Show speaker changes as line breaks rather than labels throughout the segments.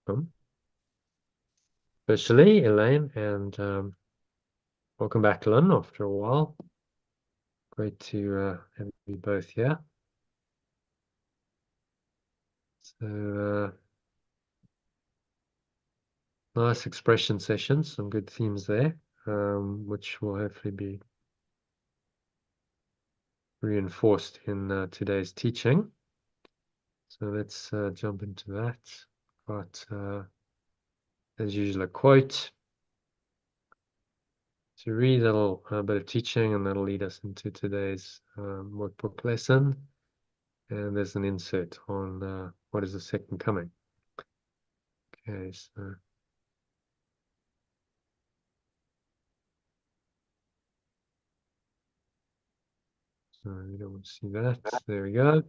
welcome. Officially, Elaine, and welcome back, Lynn, after a while. Great to have you both here. So, nice expression sessions, some good themes there, which will hopefully be reinforced in today's teaching. So let's jump into that. Got, as usual, a quote to read, a little bit of teaching, and that'll lead us into today's workbook lesson. And there's an insert on what is the second coming. Okay, so you don't want to see that. There we go.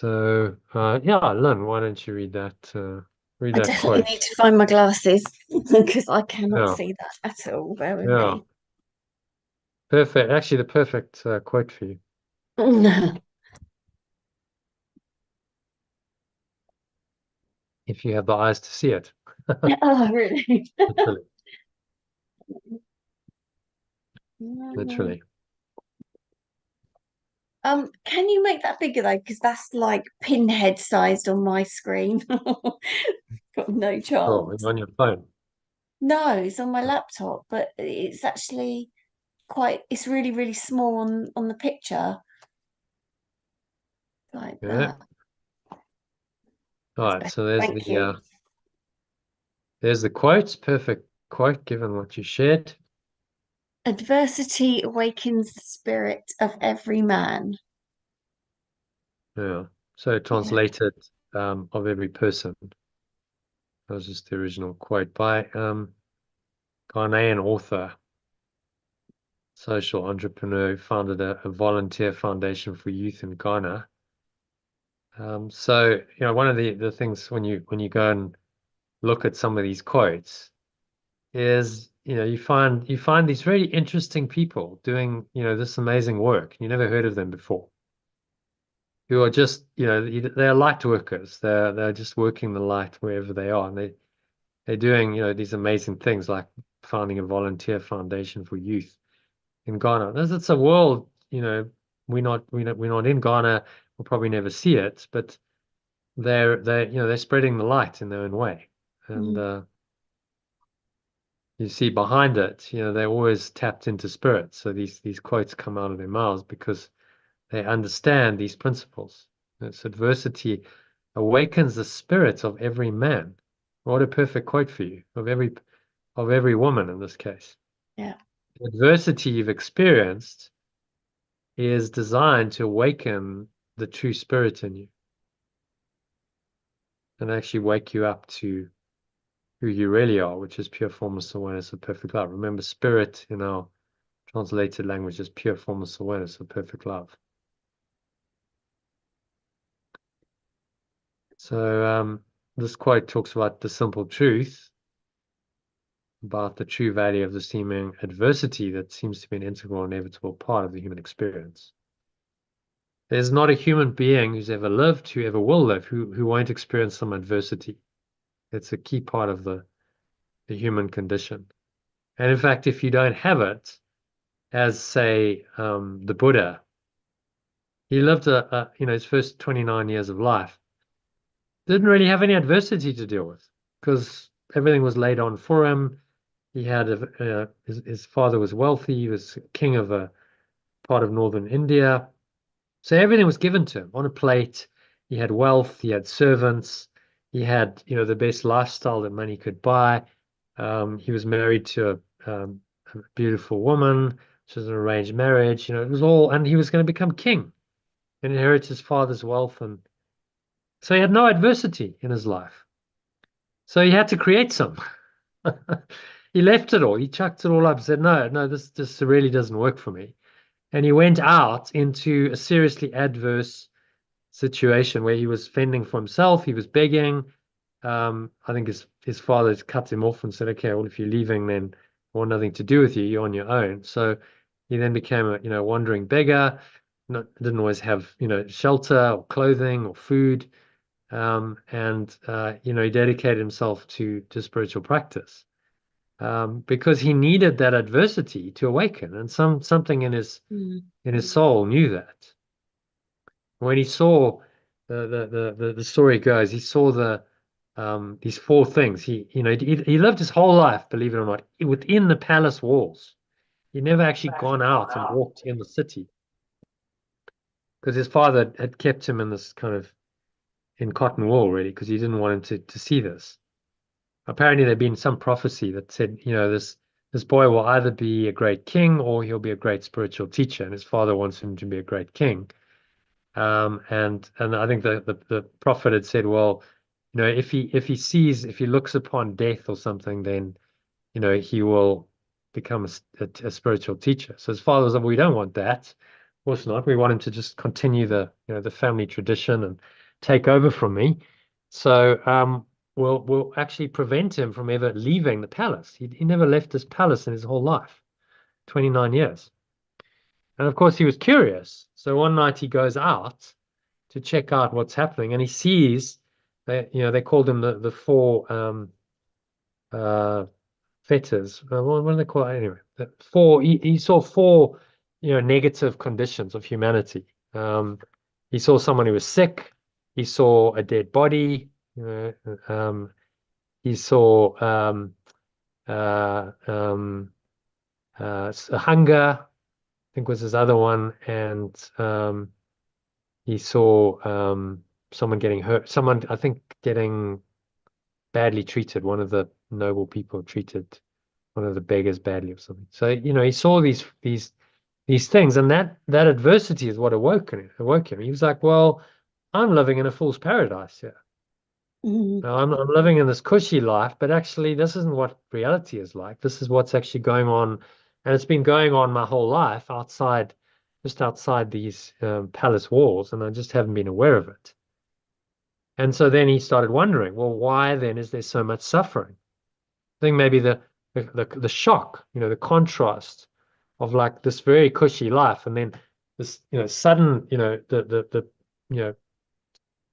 Yeah, Lynn, why don't you read that? Read
I
that
definitely
quote.
need to find my glasses because I cannot
Yeah,
see that at all. Bear with
yeah,
me.
perfect. Actually, the perfect quote for you, if you have the eyes to see it.
Oh, really?
Literally, literally.
Can you make that bigger though? Because that's like pinhead sized on my screen. Got no
Oh,
chance.
on your phone.
No, it's on my laptop, but it's actually it's really, really small on the picture. Like
Yeah.
that.
All
That's
right.
better.
So
Thank you.
there's the quote. Perfect quote, given what you shared.
Adversity awakens the spirit of every man.
Yeah. So
Yeah.
translated of every person. That was just the original quote by Ghanaian author, social entrepreneur who founded a volunteer foundation for youth in Ghana. One of the things when you go and look at some of these quotes is, you find these really interesting people doing, this amazing work. You never heard of them before, who are just, they're light workers. They're just working the light wherever they are, and they're doing, these amazing things like founding a volunteer foundation for youth in Ghana. It's a world, we're not in Ghana. We'll probably never see it, but they're spreading the light in their own way. And
Mm.
you see behind it, they're always tapped into spirit. So these quotes come out of their mouths because they understand these principles. This adversity awakens the spirit of every man. What a perfect quote for you, of every woman in this case.
Yeah.
The adversity you've experienced is designed to awaken the true spirit in you and actually wake you up to who you really are, which is pure formless awareness of perfect love. Remember, spirit in our translated language is pure formless awareness of perfect love. So this quote talks about the simple truth about the true value of the seeming adversity that seems to be an integral, inevitable part of the human experience. There's not a human being who's ever lived, who ever will live, who won't experience some adversity. It's a key part of the human condition. And in fact, if you don't have it, as say the Buddha, he lived his first 29 years of life, didn't really have any adversity to deal with because everything was laid on for him. He had his father was wealthy. He was king of a part of northern India. So everything was given to him on a plate. He had wealth, he had servants, he had, the best lifestyle that money could buy. He was married to a beautiful woman, which was an arranged marriage. It was all, and he was going to become king and inherit his father's wealth. And so he had no adversity in his life. So he had to create some. He left it all. He chucked it all up and said, no, no, this really doesn't work for me. And he went out into a seriously adverse situation where he was fending for himself. He was begging. I think his father cut him off and said, "Okay, well, if you're leaving, then I want nothing to do with you. You're on your own." So he then became a wandering beggar. Didn't always have shelter or clothing or food. and he dedicated himself to spiritual practice because he needed that adversity to awaken, and something in his soul knew that. When he saw the story goes, he saw these four things. He lived his whole life, believe it or not, within the palace walls. He'd never actually gone out and walked in the city because his father had kept him in this kind of in cotton wool, really, because he didn't want him to see this. Apparently, there'd been some prophecy that said, this boy will either be a great king or he'll be a great spiritual teacher, and his father wants him to be a great king. And I think the prophet had said, well, if he looks upon death or something, then he will become a spiritual teacher. So his father was like, well, we don't want that. Of course not. We want him to just continue the family tradition and take over from me. So we'll actually prevent him from ever leaving the palace. He never left this palace in his whole life, 29 years. And of course, he was curious. So one night he goes out to check out what's happening, and he sees that they called him the four fetters. What do they call it anyway? He saw four negative conditions of humanity. He saw someone who was sick. He saw a dead body. He saw hunger, I think was his other one, and he saw someone getting hurt. Someone, I think, getting badly treated. One of the noble people treated one of the beggars badly or something. So he saw these things, and that adversity is what awoke him. He was like, well, I'm living in a fool's paradise here. Now, I'm living in this cushy life, but actually this isn't what reality is like. This is what's actually going on, and it's been going on my whole life just outside these palace walls, and I just haven't been aware of it. And so then he started wondering, well, why then is there so much suffering? I think maybe the shock, the contrast of like this very cushy life, and then this, sudden, the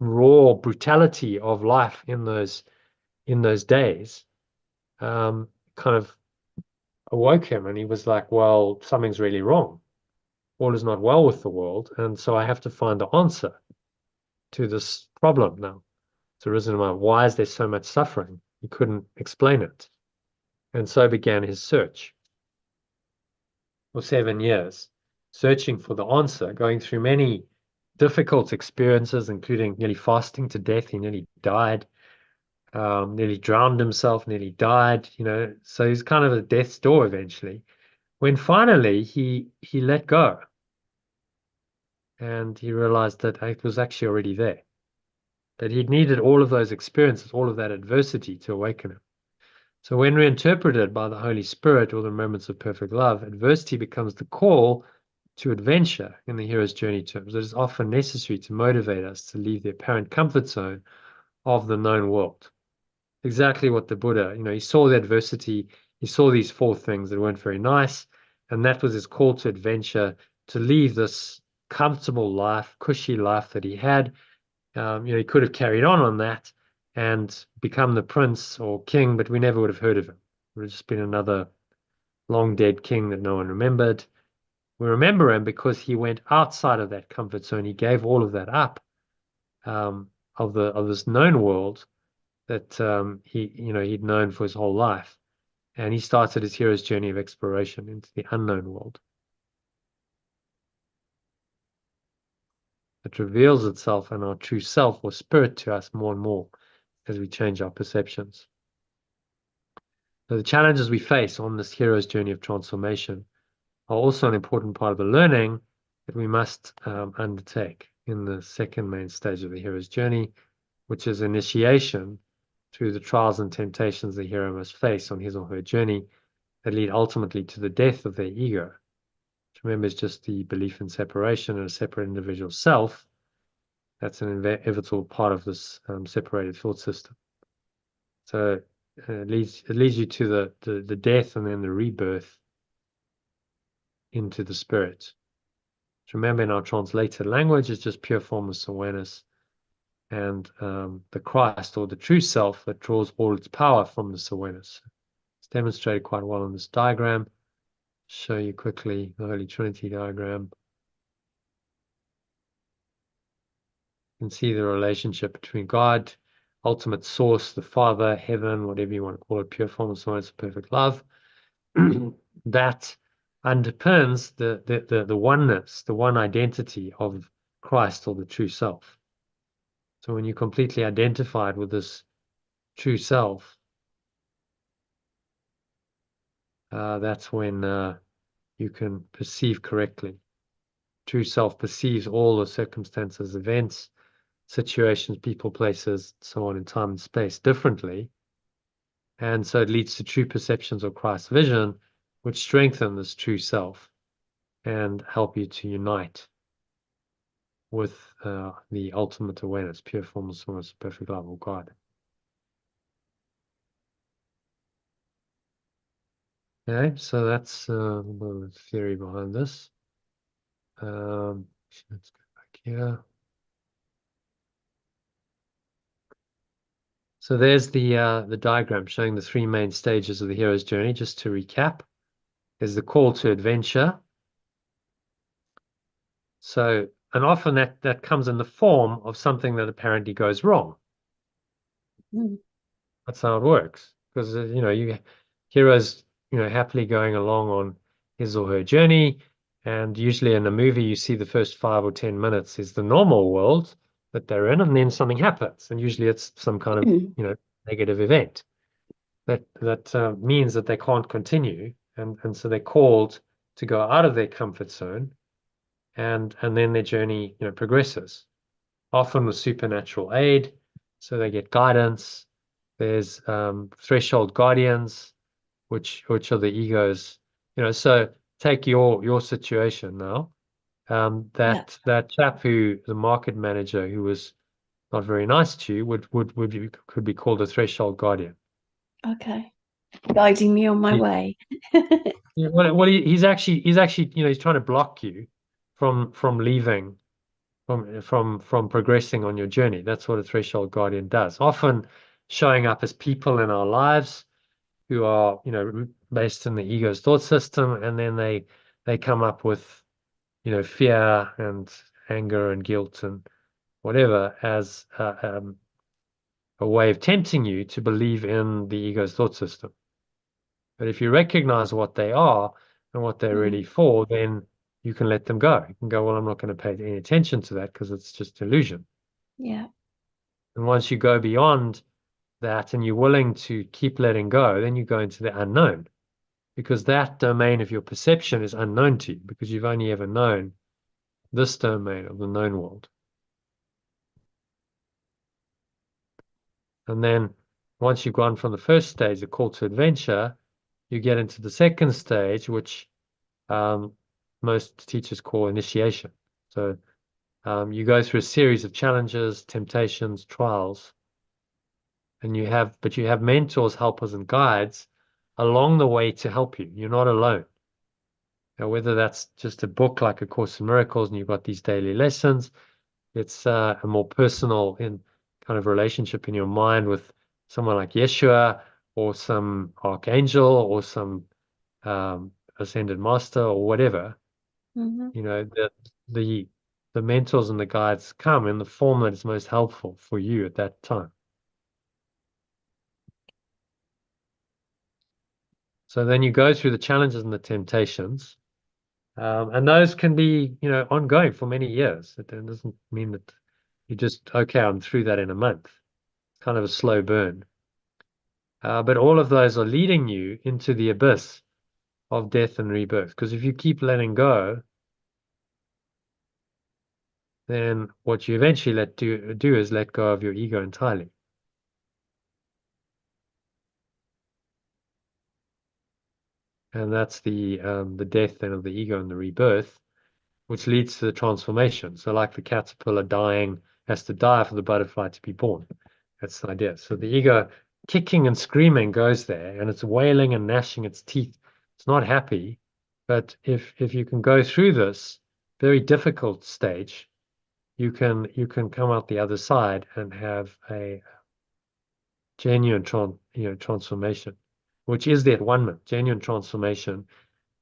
raw brutality of life in those days, kind of awoke him, and he was like, well, something's really wrong. All is not well with the world, and so I have to find the answer to this problem now. It's arisen in my mind. Why is there so much suffering? He couldn't explain it. And so began his search for 7 years, searching for the answer, going through many difficult experiences, including nearly fasting to death. He nearly died, nearly drowned himself, nearly died, so he's kind of at death's door eventually, when finally he let go. And he realized that it was actually already there, that he'd needed all of those experiences, all of that adversity to awaken him. So when reinterpreted by the Holy Spirit or the moments of perfect love, adversity becomes the call to adventure in the hero's journey terms. It is often necessary to motivate us to leave the apparent comfort zone of the known world. Exactly what the Buddha, he saw the adversity, he saw these four things that weren't very nice, and that was his call to adventure, to leave this comfortable life, cushy life that he had. He could have carried on that and become the prince or king, but we never would have heard of him. It would have just been another long dead king that no one remembered. We remember him because he went outside of that comfort zone. He gave all of that up, of this known world that he'd known for his whole life, and he started his hero's journey of exploration into the unknown world. It reveals itself in our true self or spirit to us more and more as we change our perceptions. So the challenges we face on this hero's journey of transformation are also an important part of the learning that we must undertake in the second main stage of the hero's journey, which is initiation through the trials and temptations the hero must face on his or her journey that lead ultimately to the death of their ego. Which, remember, is just the belief in separation and a separate individual self. That's an inevitable part of this separated thought system. So it leads you to the death and then the rebirth into the spirit. Which, remember, in our translated language, is just pure formless awareness. and the Christ or the true self that draws all its power from this awareness. It's demonstrated quite well in this diagram. Show you quickly the Holy Trinity diagram. You can see the relationship between God, ultimate source, the Father, heaven, whatever you want to call it, pure form of science, perfect love. That underpins the oneness, the one identity of Christ or the true self. So when you're completely identified with this true self, that's when you can perceive correctly. True self perceives all the circumstances, events, situations, people, places, so on in time and space differently. And so it leads to true perceptions of Christ's vision, which strengthen this true self and help you to unite with the ultimate awareness, pure formless source, perfect love of God. Okay, so that's the theory behind this. Let's go back here. So there's the diagram showing the three main stages of the hero's journey. Just to recap, there's the call to adventure. So, and often that comes in the form of something that apparently goes wrong.
Mm.
That's how it works. Because you heroes happily going along on his or her journey, and usually in a movie you see the first 5 or 10 minutes is the normal world that they're in, and then something happens, and usually it's some kind of negative event that means that they can't continue, and so they're called to go out of their comfort zone, and then their journey progresses, often with supernatural aid. So they get guidance. There's threshold guardians, which are the egos. So take your situation now.
Yeah.
That chap the market manager who was not very nice to you could be called a threshold guardian.
Okay. Guiding me on my way.
Yeah, well, he's actually he's trying to block you from leaving, from progressing on your journey. That's what a threshold guardian does. Often showing up as people in our lives who are based in the ego's thought system, and then they come up with fear and anger and guilt and whatever as a way of tempting you to believe in the ego's thought system. But if you recognize what they are and what they're ready for, then you can let them go. You can go, well, I'm not going to pay any attention to that because it's just illusion.
Yeah.
And once you go beyond that and you're willing to keep letting go, then you go into the unknown, because that domain of your perception is unknown to you because you've only ever known this domain of the known world. And then once you've gone from the first stage, the call to adventure, you get into the second stage, which most teachers call initiation. So you go through a series of challenges, temptations, trials, and you have mentors, helpers, and guides along the way to help you. You're not alone. Now, whether that's just a book like A Course in Miracles and you've got these daily lessons, it's a more personal kind of relationship in your mind with someone like Yeshua or some archangel or some ascended master or whatever. The the mentors and the guides come in the form that is most helpful for you at that time. So then you go through the challenges and the temptations, and those can be ongoing for many years. It doesn't mean that you just, okay, I'm through that in a month. It's kind of a slow burn. But all of those are leading you into the abyss of death and rebirth. Because if you keep letting go, then what you eventually do is let go of your ego entirely. And that's the death then of the ego and the rebirth, which leads to the transformation. So like the caterpillar dying has to die for the butterfly to be born. That's the idea. So the ego kicking and screaming goes there, and it's wailing and gnashing its teeth. It's not happy. But if you can go through this very difficult stage, you can come out the other side and have a genuine transformation, which is the at-one-ment. Genuine transformation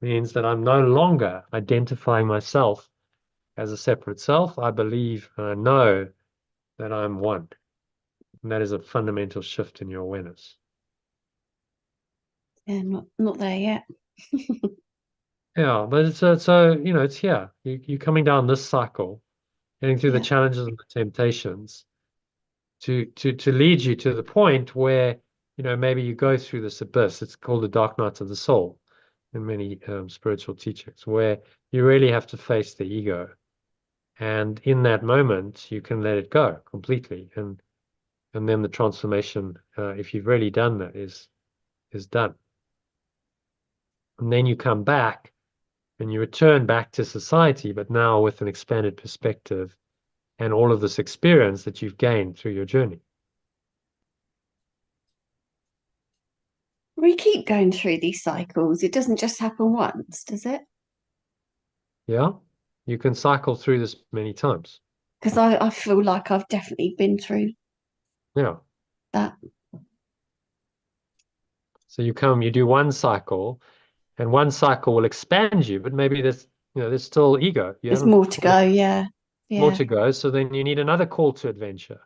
means that I'm no longer identifying myself as a separate self. I believe and I know that I'm one. And that is a fundamental shift in your awareness.
Yeah, not there yet.
Yeah, but it's it's here. You're coming down this cycle, getting through the
Yeah.
challenges and the temptations to lead you to the point where, maybe you go through this abyss. It's called the dark night of the soul in many spiritual teachings, where you really have to face the ego. And in that moment, you can let it go completely. And then the transformation, if you've really done that, is done. And then you come back and you return back to society, but now with an expanded perspective and all of this experience that you've gained through your journey.
We keep going through these cycles. It doesn't just happen once, does it?
Yeah, you can cycle through this many times.
Because I feel like I've definitely been through
Yeah.
that.
So you do one cycle, and one cycle will expand you, but maybe there's still ego. You
There's
haven't
more to go. Yeah.
more
Yeah.
to go. So then you need another call to adventure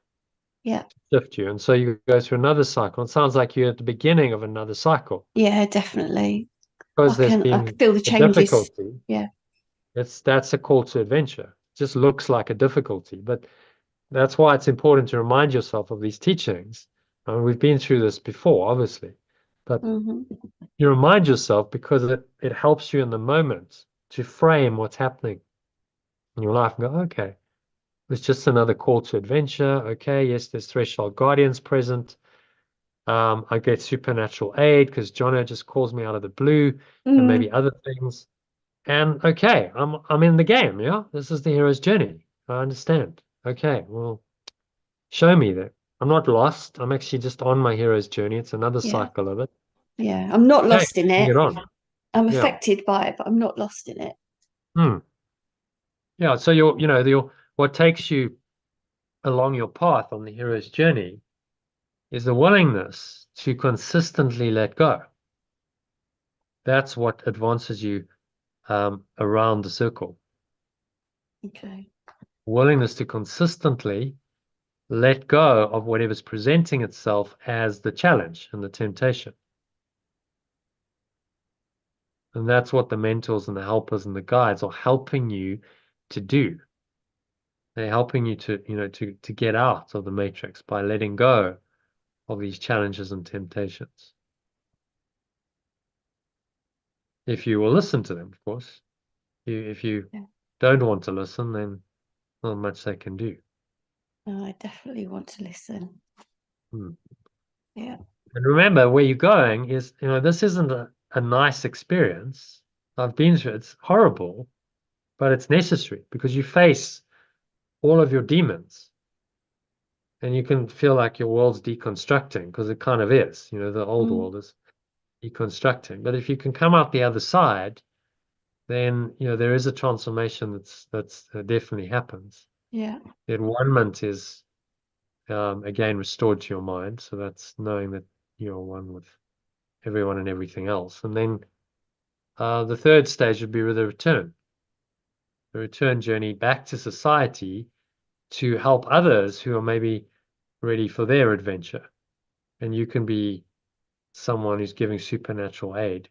Yeah.
to shift you. And so you go through another cycle. It sounds like you're at the beginning of another cycle
Yeah, definitely.
because there's
I can
been
feel the
a
changes.
difficulty.
Yeah.
That's a call to adventure. It just looks like a difficulty, but that's why it's important to remind yourself of these teachings. I mean, we've been through this before, obviously, but
Hmm.
you remind yourself because it helps you in the moment to frame what's happening in your life and go, okay, it's just another call to adventure. Okay, yes, there's threshold guardians present. I get supernatural aid because Jono just calls me out of the blue and maybe
Mm,
other things. And okay, I'm in the game, yeah? This is the hero's journey. I understand. Okay, well, show me that. I'm not lost. I'm actually just on my hero's journey. It's another
yeah.
cycle of it.
Yeah. I'm not
Okay,
lost in
bring
it.
it on.
I'm
Yeah.
affected by it, but I'm not lost in it.
Hmm. Yeah. So what takes you along your path on the hero's journey is the willingness to consistently let go. That's what advances you around the circle.
Okay.
Willingness to consistently let go of whatever's presenting itself as the challenge and the temptation. And that's what the mentors and the helpers and the guides are helping you to do. They're helping you to get out of the matrix by letting go of these challenges and temptations. If you will listen to them, of course. If you
Yeah.
don't want to listen, then not much they can do.
No, I definitely want to listen.
Hmm.
Yeah.
And remember, where you're going is, this isn't a nice experience. I've been through it. It's horrible, but it's necessary because you face all of your demons and you can feel like your world's deconstructing because it kind of is. The old
Mm,
world is deconstructing. But if you can come out the other side, then, there is a transformation that's definitely happens.
yeah.
The environment is, again, restored to your mind. So that's knowing that you're one with everyone and everything else. And then the third stage would be the return journey back to society to help others who are maybe ready for their adventure. And you can be someone who's giving supernatural aid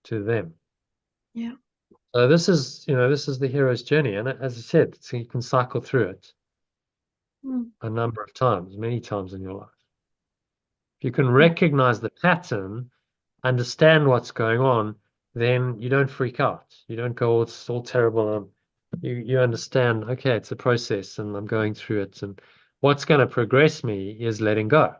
to them.
Yeah.
So this is the hero's journey. And as I said, so you can cycle through it
Mm,
a number of times, many times in your life. If you can
yeah.
recognize the pattern, understand what's going on, then you don't freak out. You don't go, oh, it's all terrible. You understand, okay, it's a process and I'm going through it. And what's going to progress me is letting go.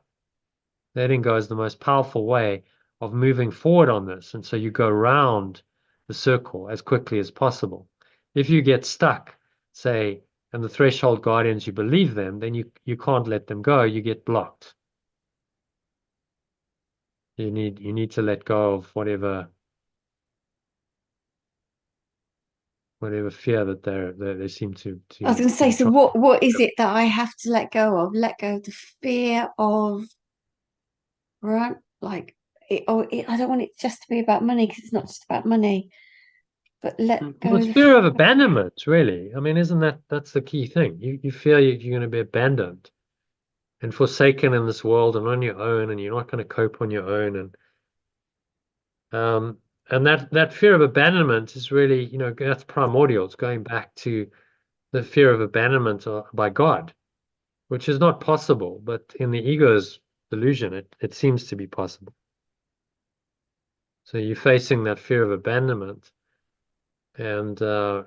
Letting go is the most powerful way of moving forward on this. And so you go around the circle as quickly as possible. If you get stuck, say, and the threshold guardians, you believe them, then you can't let them go. You get blocked. You need to let go of whatever whatever fear that they seem to
I was going to say,
be
so
trying.
what is it that I have to let go of? Let go of the fear of, right? Like, I don't want it just to be about money because it's not just about money, but let
Well,
go
it's
of the
fear of
fear.
abandonment, really. I mean, isn't that's the key thing? You fear you're going to be abandoned and forsaken in this world and on your own, and you're not going to cope on your own, um, and that fear of abandonment is really, that's primordial. It's going back to the fear of abandonment by God, which is not possible, but in the ego's delusion, it seems to be possible. So you're facing that fear of abandonment and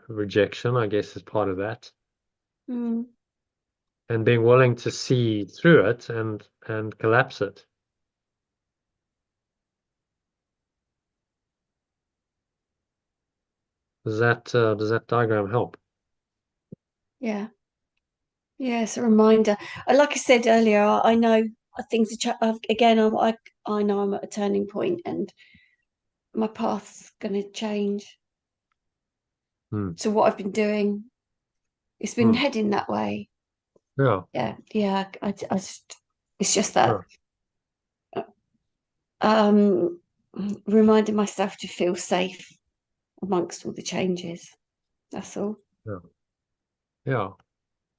rejection, I guess, is part of that,
Mm,
and being willing to see through it and collapse it. Does that diagram help?
yeah. Yeah, it's a reminder. Like I said earlier, I know things are again. I know I'm at a turning point, and my path's going to change.
Hmm.
So what I've been doing, it's been
Hmm.
heading that way.
Yeah.
Yeah. I just, it's just
Yeah.
that um, reminding myself to feel safe amongst all the changes. That's all.
Yeah. Yeah.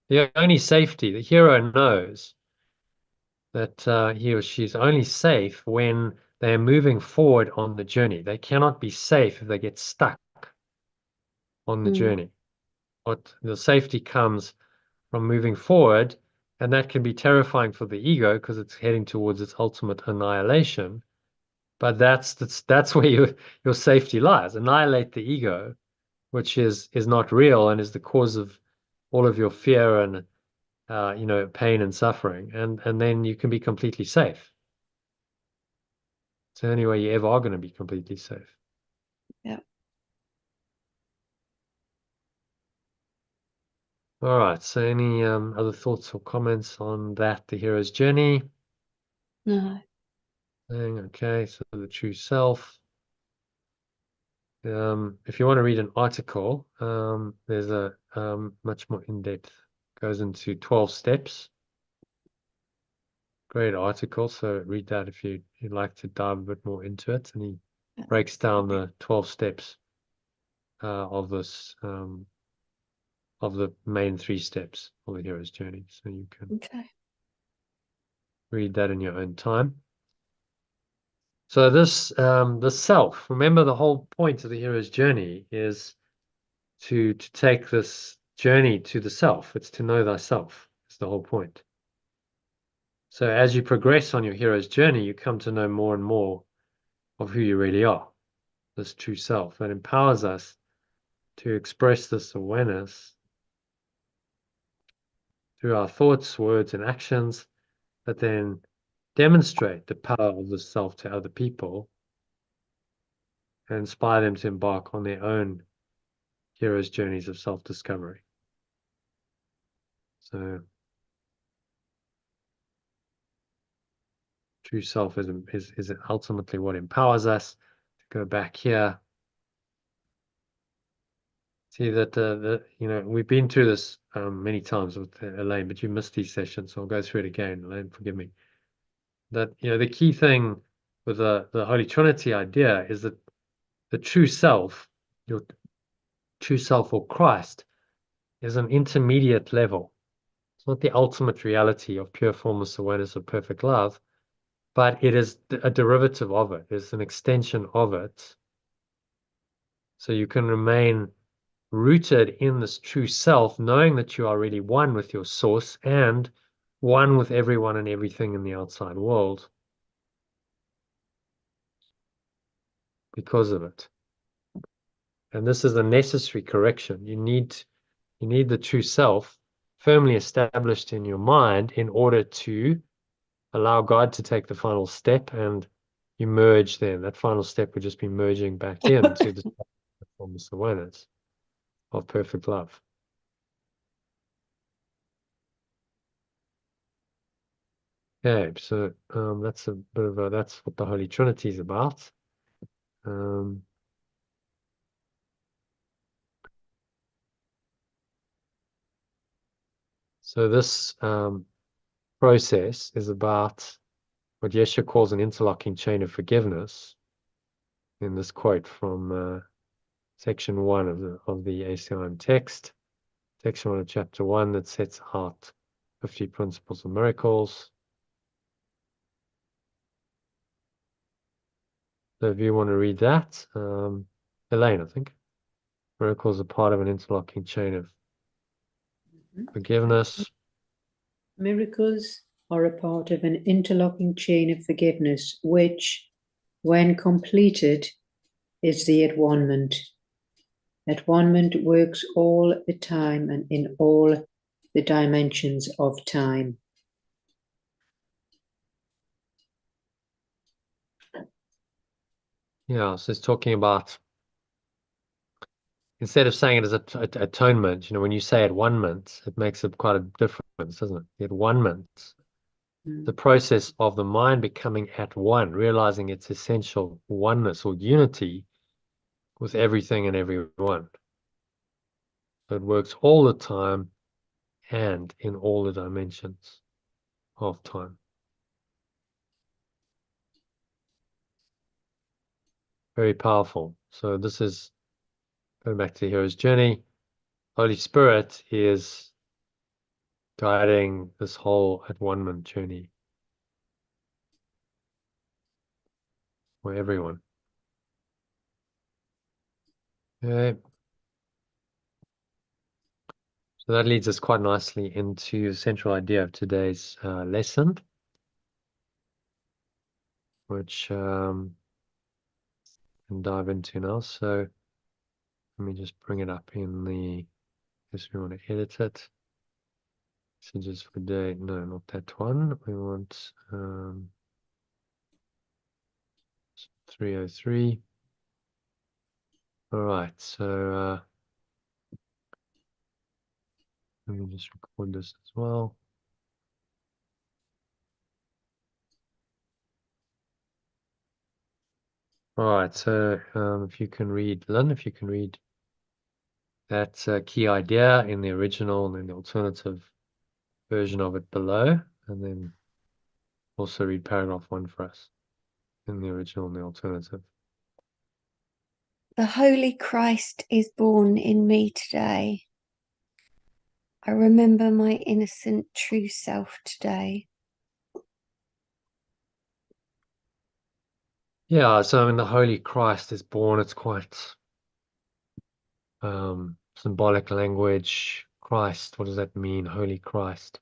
The only safety, the hero knows that he or she is only safe when they are moving forward on the journey. They cannot be safe if they get stuck on the
Mm.
journey. What the safety comes from moving forward, and that can be terrifying for the ego because it's heading towards its ultimate annihilation. But that's where your safety lies. Annihilate the ego, which is not real and is the cause of all of your fear and pain and suffering, and then you can be completely safe. It's the only way you ever are going to be completely safe.
Yeah.
All right. So any other thoughts or comments on that? The hero's journey.
No.
Okay. So the true self. If you want to read an article, there's a much more in-depth, goes into 12 steps. Great article. So read that if you'd like to dive a bit more into it. And he breaks down the 12 steps of this of the main 3 steps of the hero's journey. So you can
Okay.
read that in your own time. So the self, remember the whole point of the hero's journey is to take this journey to the self. It's to know thyself. It's the whole point. So as you progress on your hero's journey, you come to know more and more of who you really are, this true self that empowers us to express this awareness through our thoughts, words, and actions that then demonstrate the power of the self to other people and inspire them to embark on their own hero's journeys of self-discovery. So true self is ultimately what empowers us. To go back here, see that we've been through this many times with Elaine, but you missed these sessions, so I'll go through it again. Elaine, forgive me. That the key thing with the Holy Trinity idea is that the true self, your true self or Christ, is an intermediate level. It's not the ultimate reality of pure formless awareness of perfect love, but it is a derivative of it. It's an extension of it. So you can remain rooted in this true self, knowing that you are really one with your source and one with everyone and everything in the outside world because of it. And this is a necessary correction. You need the true self firmly established in your mind in order to allow God to take the final step and you merge then. That final step would just be merging back into the formless awareness of perfect love. Okay, so that's a bit of that's what the Holy Trinity is about. Um, So this process is about what Yeshua calls an interlocking chain of forgiveness. In this quote from section 1 of the ACIM text, section 1 of chapter 1, that sets out 50 principles of miracles. So if you want to read that, Elaine, I think. Miracles are part of an interlocking chain of forgiveness.
Miracles are a part of an interlocking chain of forgiveness, which, when completed, is the at-one-ment. At-one-ment works all the time and in all the dimensions of time.
Yeah, so it's talking about, instead of saying it as atonement, when you say at-one-ment, it makes quite a difference, doesn't it? The at-one-ment, the process of the mind becoming at one, realizing its essential oneness or unity with everything and everyone. So it works all the time and in all the dimensions of time. Very powerful. So this is going back to the hero's journey. Holy Spirit is guiding this whole at-one-ment journey for everyone. Okay. So that leads us quite nicely into the central idea of today's lesson, which can dive into now. So let me just bring it up in the, guess we want to edit it. Messages for day, no, not that one. We want 303. All right, so let me just record this as well. All right, so if you can read, Lynn, if you can read that key idea in the original and then the alternative version of it below, and then also read paragraph 1 for us in the original and the alternative.
The Holy Christ is born in me today. I remember my innocent true self today.
Yeah, so I mean, the Holy Christ is born. It's quite symbolic language. Christ, what does that mean? Holy Christ.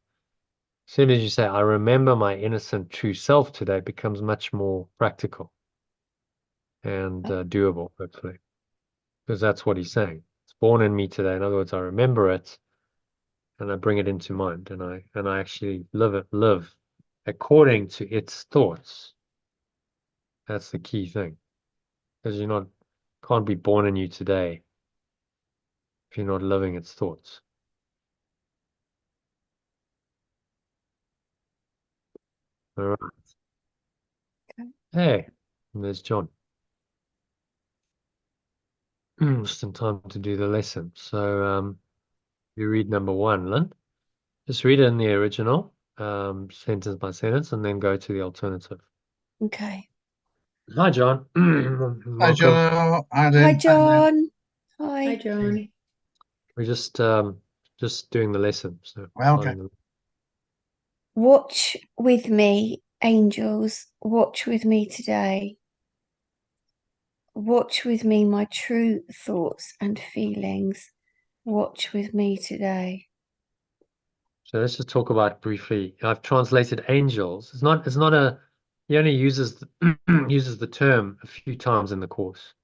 As soon as you say, I remember my innocent true self today, it becomes much more practical and doable, hopefully, because that's what he's saying. It's born in me today. In other words, I remember it and I bring it into mind, and I actually live according to its thoughts. That's the key thing, because can't be born in you today if you're not living its thoughts. All right.
Okay.
Hey, there's John. Just in time to do the lesson. So you read number 1, Lynn. Just read it in the original, sentence by sentence, and then go to the alternative.
Okay.
Hi, John.
Hi,
Welcome.
Joe.
Hi, John.
Hi,
Hi.
John.
We're just doing the lesson. So
Well, okay.
Watch with me, angels. Watch with me today. Watch with me my true thoughts and feelings. Watch with me today.
So let's just talk about briefly. I've translated angels. It's not a. He only uses uses the term a few times in the course,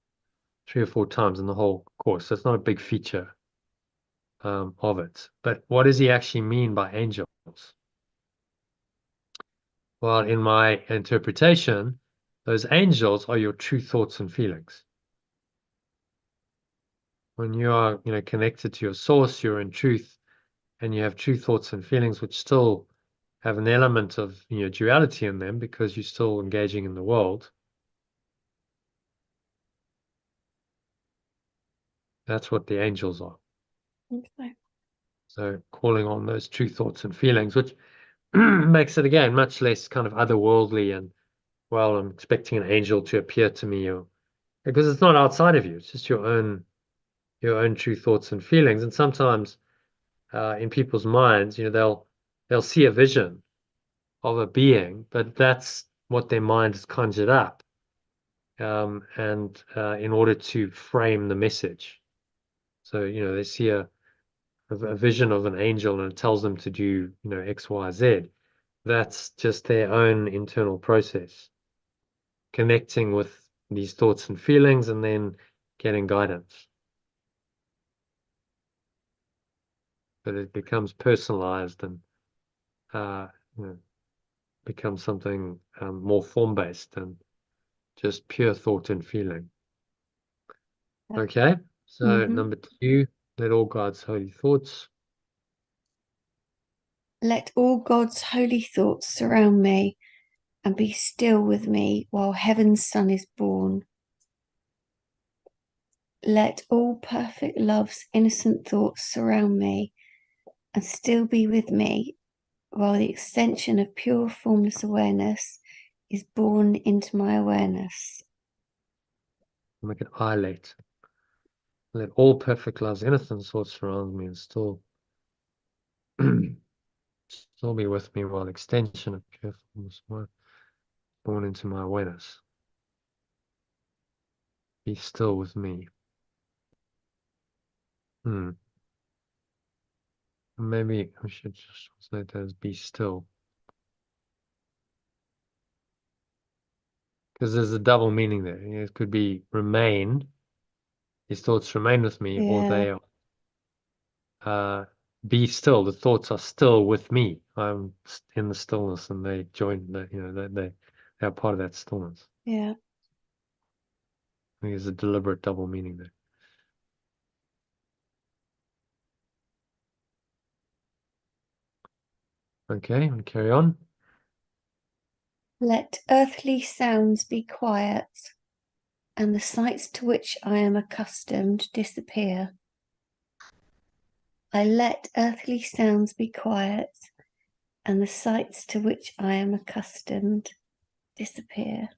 3 or 4 times in the whole course. So it's not a big feature of it. But what does he actually mean by angels? Well, in my interpretation, those angels are your true thoughts and feelings. When you are, connected to your source, you're in truth, and you have true thoughts and feelings, which still have an element of duality in them because you're still engaging in the world. That's what the angels are.
Okay.
So calling on those true thoughts and feelings, which makes it again much less kind of otherworldly and, well, I'm expecting an angel to appear to me, or because it's not outside of you, it's just your own true thoughts and feelings. And sometimes in people's minds, they'll see a vision of a being, but that's what their mind has conjured up, and in order to frame the message. So they see a vision of an angel and it tells them to do X, Y, Z. That's just their own internal process, connecting with these thoughts and feelings and then getting guidance. But it becomes personalized and becomes something more form-based than just pure thought and feeling. Okay, so number 2, let all God's holy thoughts.
Let all God's holy thoughts surround me and be still with me while heaven's sun is born. Let all perfect love's innocent thoughts surround me and still be with me while the extension of pure formless awareness is born into my awareness.
Make it I let all perfect love's innocent thoughts surround me and still be with me while extension of pure formless awareness born into my awareness. Be still with me. Maybe I should just translate that as be still. Because there's a double meaning there. It could be remain, these thoughts remain with me, or they are be still. The thoughts are still with me. I'm in the stillness and they join they are part of that stillness.
Yeah.
I think there's a deliberate double meaning there. Okay, and carry on.
Let earthly sounds be quiet and the sights to which I am accustomed disappear. I let earthly sounds be quiet and the sights to which I am accustomed disappear.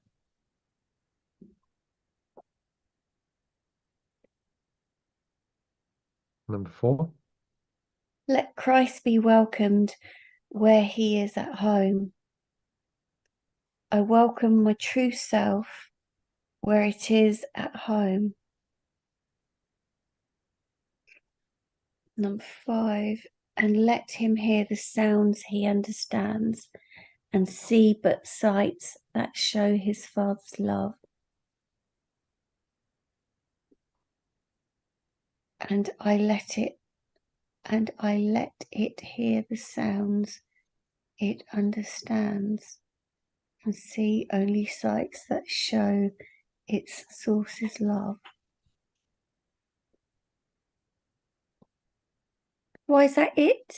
Number 4.
Let Christ be welcomed where he is at home. I welcome my true self where it is at home. Number 5, and let him hear the sounds he understands and see but sights that show his Father's love. And I let it hear the sounds it understands and see only sights that show its source's love. Why is that it?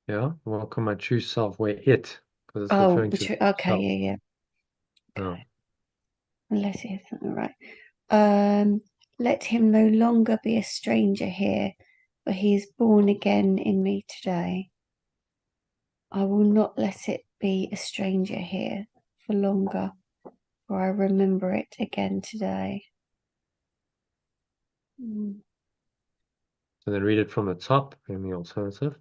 Yeah, welcome my true self where it, because it's
Oh,
referring to
okay,
self.
yeah.
Oh.
Let it hear something right. Let him no longer be a stranger here, for he is born again in me today. I will not let it be a stranger here for longer, for I remember it again today.
So then read it from the top in the alternative.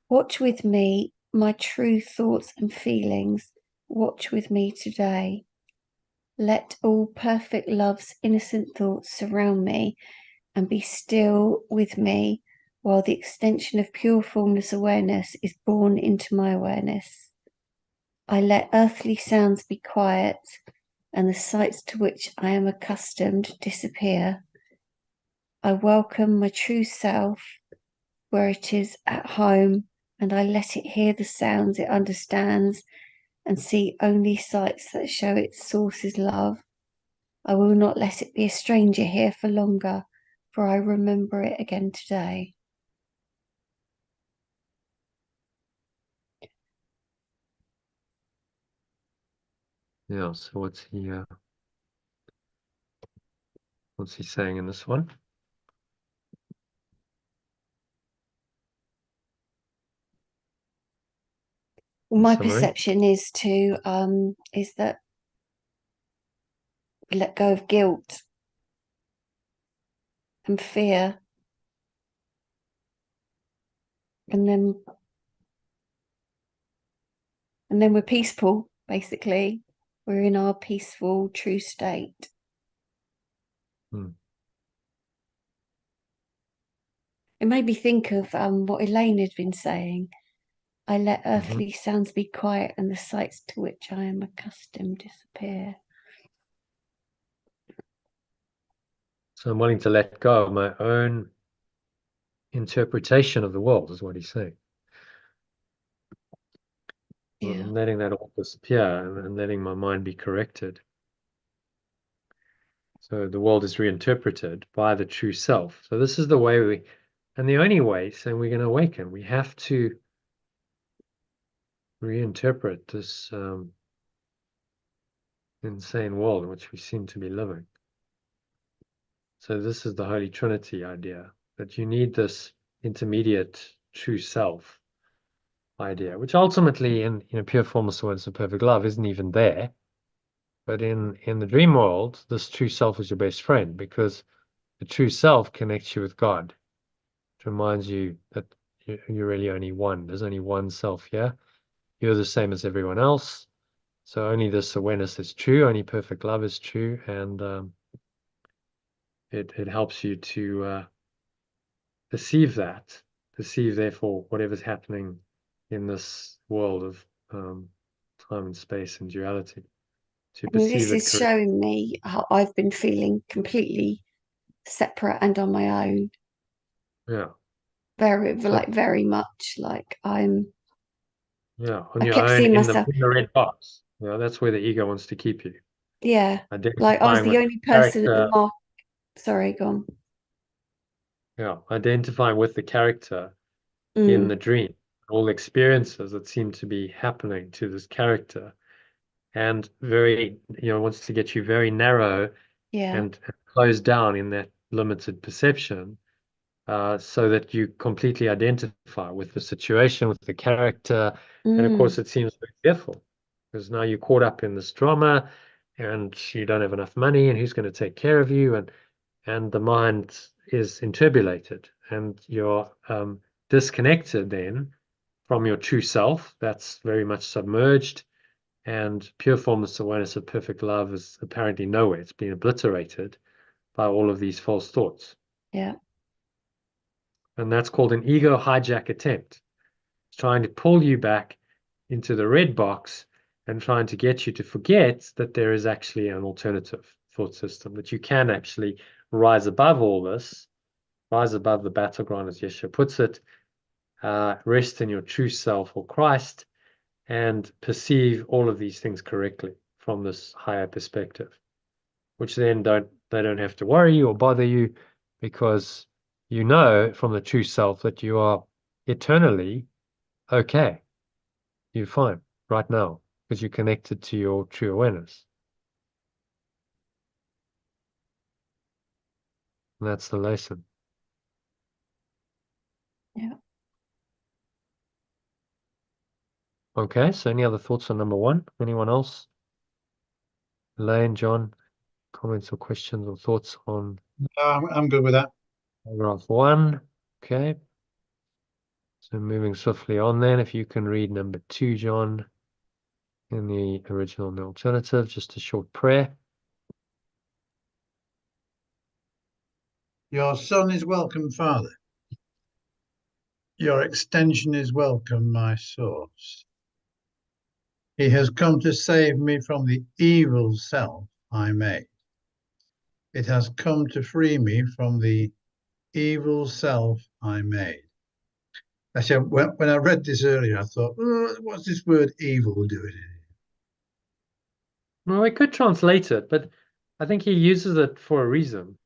Watch with me my true thoughts and feelings. Watch with me today. Let all perfect love's innocent thoughts surround me and be still with me while the extension of pure formless awareness is born into my awareness. I let earthly sounds be quiet and the sights to which I am accustomed disappear. I welcome my true self where it is at home and I let it hear the sounds it understands and see only sights that show its source is love. I will not let it be a stranger here for longer, for I remember it again today.
Yeah, so what's he saying in this one?
My
summary.
perception is that we let go of guilt and fear, and then we're peaceful. Basically, we're in our peaceful, true state. It made me think of what Elaine had been saying. I let earthly sounds be quiet, and the sights to which I am accustomed disappear.
So I'm willing to let go of my own interpretation of the world, is what he's saying.
Yeah.
I'm letting that all disappear and letting my mind be corrected. So the world is reinterpreted by the true self. So this is the way and the only way, saying we're going to awaken, we have to reinterpret this insane world in which we seem to be living. So this is the Holy Trinity idea, that you need this intermediate true self idea, which ultimately in pure formless awareness of perfect love isn't even there. But in the dream world, this true self is your best friend, because the true self connects you with God. It reminds you that you're really only one. There's only one self here. You're the same as everyone else. So only this awareness is true. Only perfect love is true. And it helps you to perceive that. Perceive, therefore, whatever's happening in this world of time and space and duality. To
And
perceive
this
it
is
correctly.
showing me how I've been feeling completely separate and on my own.
Yeah.
Very much like I'm.
Yeah, on
I
your
kept
own
seeing
in
myself.
the red box. You know, that's where the ego wants to keep you.
Yeah, like I was
Identifying
the
with
only
the
person at the
character.
mark. Sorry, go on.
Yeah, identifying with the character in
Mm,
the dream, all the experiences that seem to be happening to this character, and very, wants to get you very narrow
yeah.
and closed down in that limited perception, so that you completely identify with the situation, with the character. And of course,
Mm,
it seems very fearful because now you're caught up in this drama and you don't have enough money, and who's going to take care of you? And the mind is interpolated, and you're disconnected then from your true self. That's very much submerged, and pure formless awareness of perfect love is apparently nowhere. It's been obliterated by all of these false thoughts.
yeah.
And that's called an ego hijack attempt. It's trying to pull you back into the red box and trying to get you to forget that there is actually an alternative thought system, that you can actually rise above all this, rise above the battleground, as Yeshua puts it, rest in your true self or Christ, and perceive all of these things correctly from this higher perspective, which then they don't have to worry you or bother you, because you know from the true self that you are eternally okay. You're fine right now because you're connected to your true awareness. And that's the lesson.
Yeah.
Okay, so any other thoughts on number one? Anyone else? Elaine, John, comments or questions or thoughts on
I'm good with that.
paragraph one? Okay. So moving swiftly on then, if you can read number two, John, in the original and the alternative, just a short prayer.
Your son is welcome, Father. Your extension is welcome, my source. He has come to save me from the evil self I made. It has come to free me from the evil self I made. Actually, when I read this earlier, I thought, oh, what's this word evil doing in
Well, we could translate it, but I think he uses it for a reason.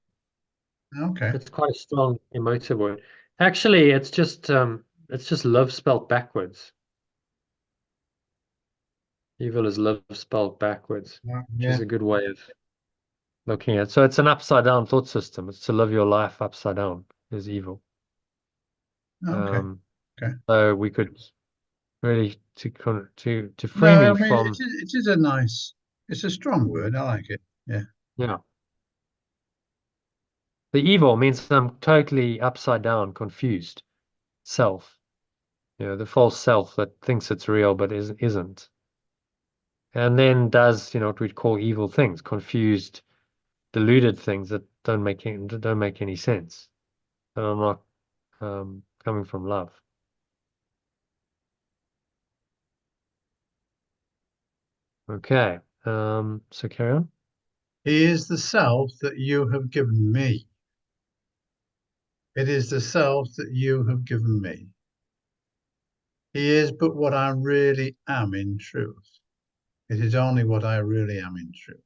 here? Okay.
It's quite a strong emotive word. Actually, it's just love spelled backwards. Evil is love spelled backwards, which is
Yeah.
a good way of looking at it. So it's an upside down thought system. It's to live your life upside down is evil.
Okay. Okay.
So we could really to free
No, I
me
mean
from,
it is a nice. It's a strong word. I like it. Yeah.
yeah. The evil means I'm totally upside down, confused self. You know, the false self that thinks it's real but isn't. And then does, you know, what we'd call evil things, confused, deluded things that don't make any sense. That are not coming from love. Okay. So carry on.
He is the self that you have given me. It is the self that you have given me. He is but what I really am in truth. It is only what I really am in truth.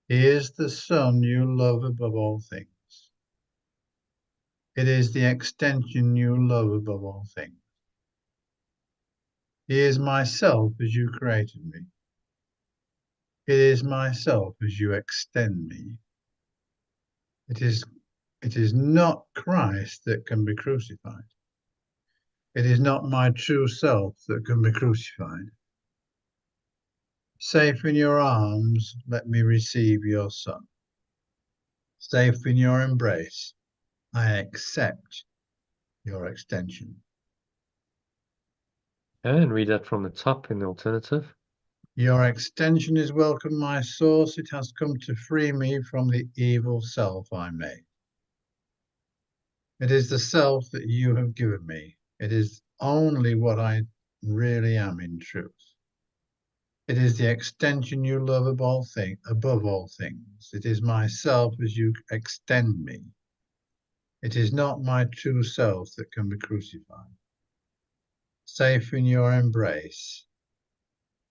He is the Son you love above all things. It is the extension you love above all things. He is myself as you created me. It is myself as you extend me. It is not Christ that can be crucified. It is not my true self that can be crucified. Safe in your arms, let me receive your Son. Safe in your embrace, I accept your extension.
Okay, and read that from the top in the alternative.
Your extension is welcome, my source. It has come to free me from the evil self I made. It is the self that you have given me. It is only what I really am in truth. It is the extension you love above all things. It is myself as you extend me. It is not my true self that can be crucified. Safe in your embrace,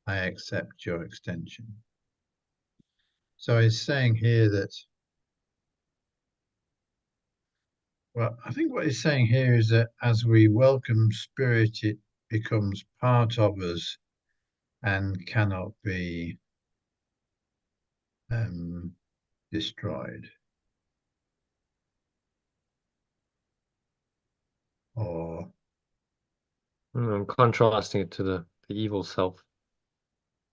I accept your extension. So he's saying here that, well, I think what he's saying here is that as we welcome spirit, it becomes part of us and cannot be destroyed or
I'm contrasting it to the evil self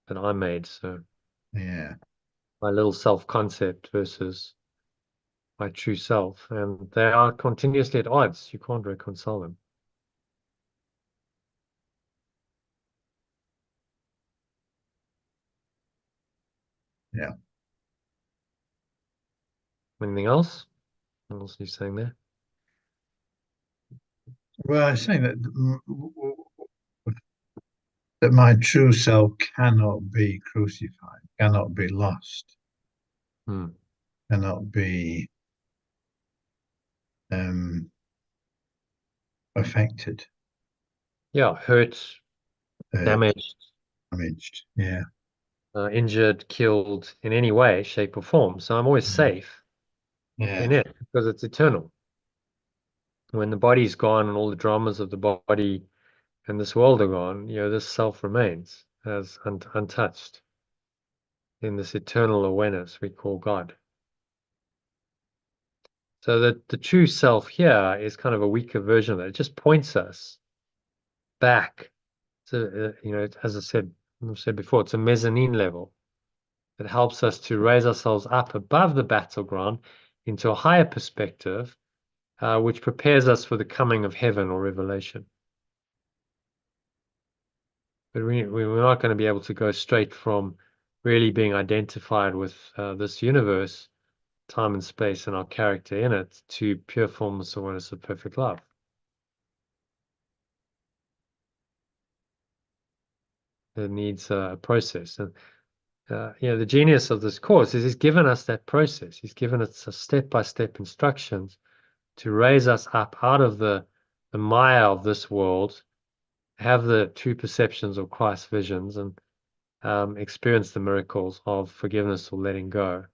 that I made. So
yeah.
my little self concept versus my true self. And they are continuously at odds. You can't reconcile them.
Yeah.
Anything else? What else are you saying there?
Well, I'm saying that my true self cannot be crucified, cannot be lost,
Hmm.
cannot be affected,
Yeah, hurt, damaged,
damaged. Yeah.
injured, killed in any way, shape, or form. So I'm always safe
Yeah.
in it because it's eternal. When the body's gone and all the dramas of the body and this world are gone, you know, this self remains as untouched in this eternal awareness we call God. So that the true self here is kind of a weaker version of it. It just points us back to, you know, as I've said before, it's a mezzanine level. It helps us to raise ourselves up above the battleground into a higher perspective, which prepares us for the coming of heaven or revelation. But we're not going to be able to go straight from really being identified with this universe, time and space, and our character in it, to pure formless awareness of perfect love. It needs a process. And you know, the genius of this course is he's given us that process. He's given us a step-by-step instructions to raise us up out of the mire of this world, have the true perceptions of Christ's visions, and experience the miracles of forgiveness or letting go.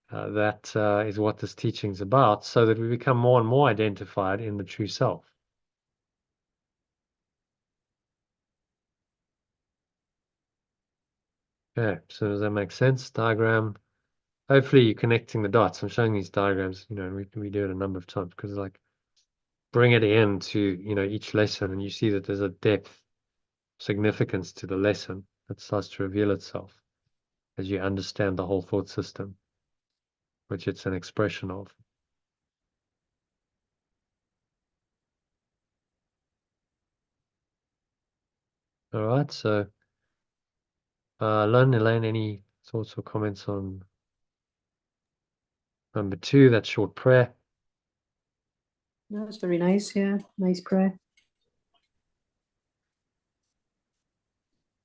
That is what this teaching is about, so that we become more and more identified in the true self. Okay, so does that make sense? Diagram. Hopefully you're connecting the dots. I'm showing these diagrams, you know, and we do it a number of times because like bring it into, you know, each lesson and you see that there's a depth significance to the lesson that starts to reveal itself as you understand the whole thought system, which it's an expression of. All right, so Elaine, any thoughts or comments on number 2, that short prayer?
No, it's very nice. Yeah, nice prayer.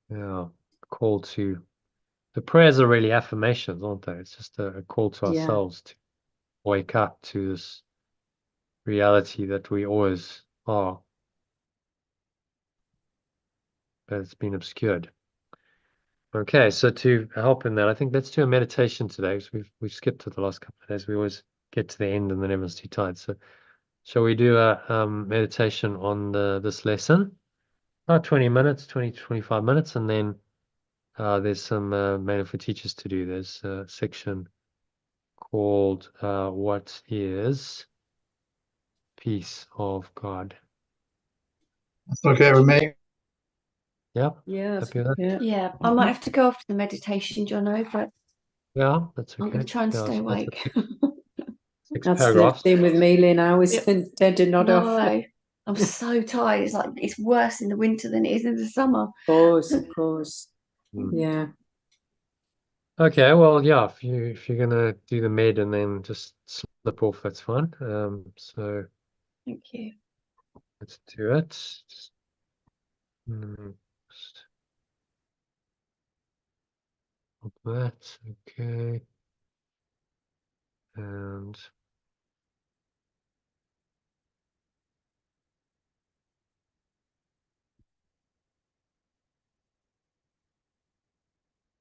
Yeah, call to, the prayers are really affirmations, aren't they? It's just a call to
Yeah.
ourselves to wake up to this reality that we always are, but it's been obscured. Okay, so to help in that, I think let's do a meditation today, because we've skipped to the last couple of days. We always get to the end and then everyone's too tired. So shall we do a meditation on this lesson? About 20 minutes, 20 to 25 minutes, and then there's some Manual for Teachers to do. There's a section called What is Peace of God?
That's okay with me.
Yep.
Yeah,
Happy with that?
yeah.
Yeah, I might have to go after the meditation, Jono, but
Yeah, that's okay.
I'm going to try and
Yeah,
stay
so that's
awake.
six
That's the
paragraphs.
same with me, Lynn. I always
Yep.
tend to nod off.
No, I'm so tired. It's like it's worse in the winter than it is in the summer.
Of course, of course.
Mm.
Yeah.
Okay, well, yeah, if you're gonna do the med and then just slip off, that's fine. So
Thank you.
let's do it. Just, just like that, okay. And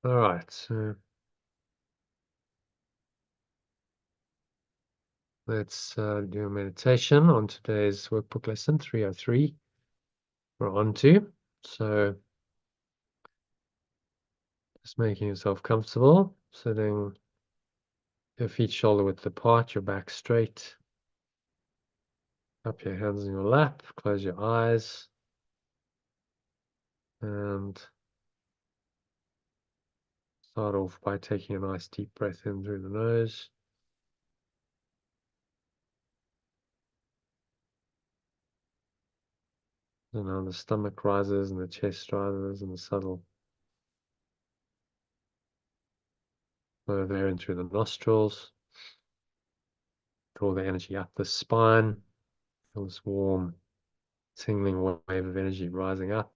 all right, so let's do a meditation on today's workbook lesson 303. We're on to. So just making yourself comfortable, sitting your feet shoulder width apart, your back straight. Up your hands in your lap, close your eyes, and start off by taking a nice deep breath in through the nose. And now the stomach rises and the chest rises and the subtle flow of air in through the nostrils. Draw the energy up the spine. Feel this warm, tingling wave of energy rising up.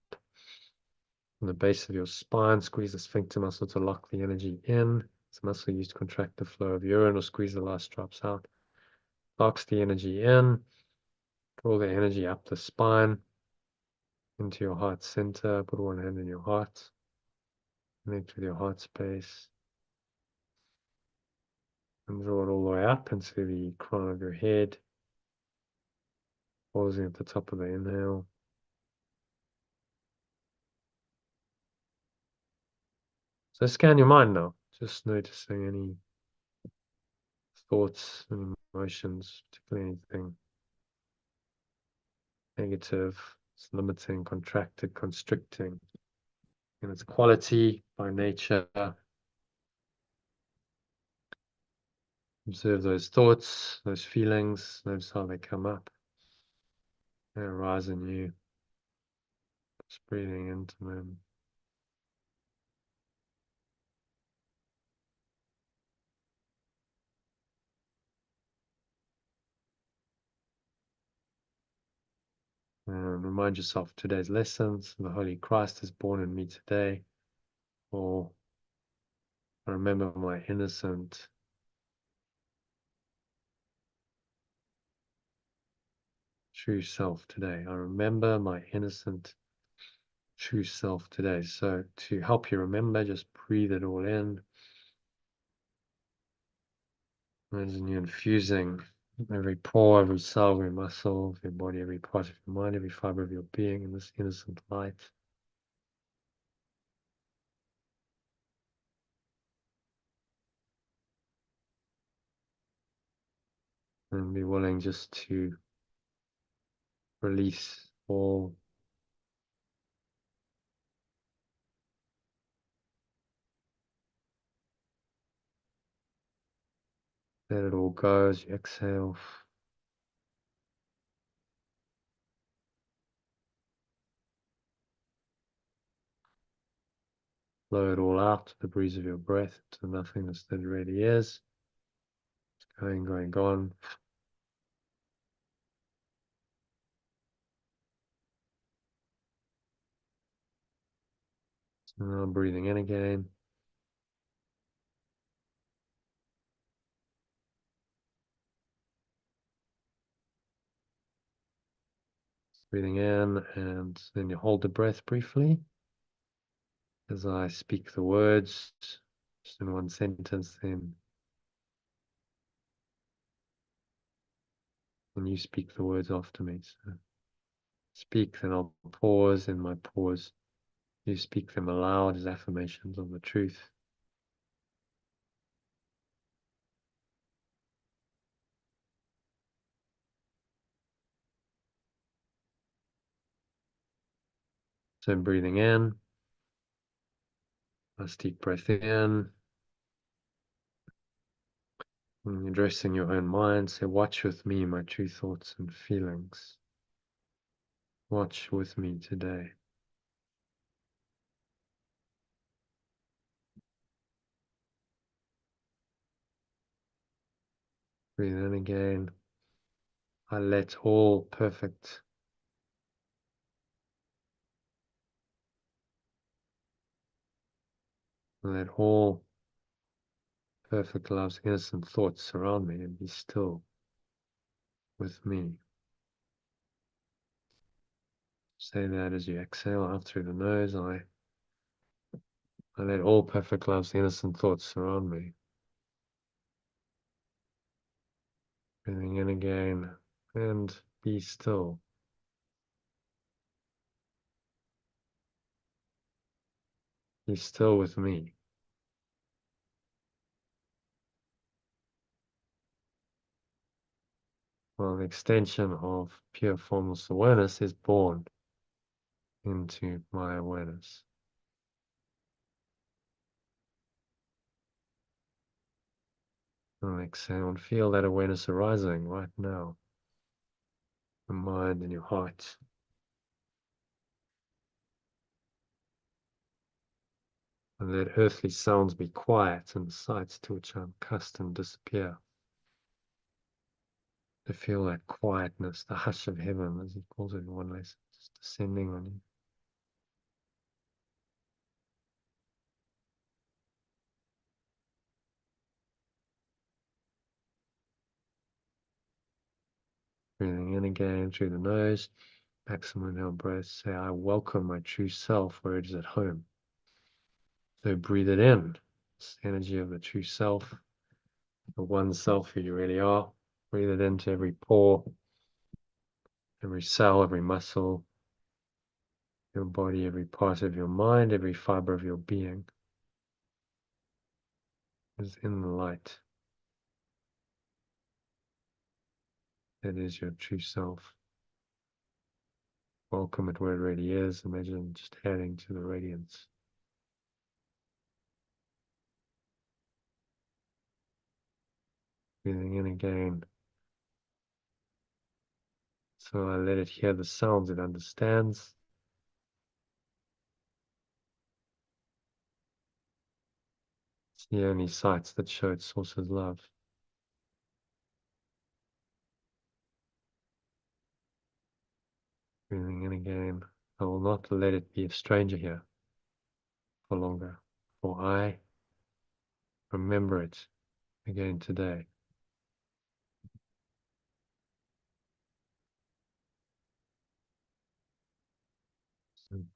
From the base of your spine, squeeze the sphincter muscle to lock the energy in. It's a muscle used to contract the flow of urine or squeeze the last drops out. Locks the energy in. Draw the energy up the spine into your heart center. Put one hand in your heart. Connect with your heart space. And draw it all the way up into the crown of your head. Pausing at the top of the inhale. So scan your mind now. Just noticing any thoughts and emotions, particularly anything negative, it's limiting, contracted, constricting in its quality by nature. Observe those thoughts, those feelings, notice how they come up. They arise in you. Just breathing into them. And remind yourself of today's lessons. The Holy Christ is born in me today. Or I remember my innocent true self today. I remember my innocent true self today. So to help you remember, just breathe it all in. Imagine you infusing every pore, every cell, every muscle of your body, every part of your mind, every fiber of your being in this innocent light. And be willing just to release all Let it all go as you exhale. Blow it all out to the breeze of your breath, to the nothingness that it really is. It's going, going, gone. So now breathing in again. Breathing in, and then you hold the breath briefly as I speak the words, just in one sentence, then when you speak the words after me. So speak, then I'll pause. In my pause, you speak them aloud as affirmations of the truth. So breathing in, nice deep breath in, and addressing your own mind. Say, watch with me my true thoughts and feelings. Watch with me today. Breathe in again. I let all perfect love's innocent thoughts surround me and be still with me. Say that as you exhale out through the nose. I let all perfect love's innocent thoughts surround me. Breathing in again and be still. Be still with me. Well, the extension of pure formless awareness is born into my awareness. And exhale and feel that awareness arising right now. The mind and your heart. And let earthly sounds be quiet and the sights to which I'm accustomed disappear. To feel that quietness, the hush of heaven, as he calls it in one lesson, just descending on you. Breathing in again through the nose, maximum inhale breath. Say, I welcome my true self where it is at home. So breathe it in, this energy of the true self, the one self who you really are. Breathe it into every pore, every cell, every muscle, your body, every part of your mind, every fiber of your being is in the light. That is your true self. Welcome it where it really is. Imagine just adding to the radiance. Breathing in again. So I let it hear the sounds it understands. It's the only sights that show its source's love. Breathing in again. I will not let it be a stranger here for longer, for I remember it again today.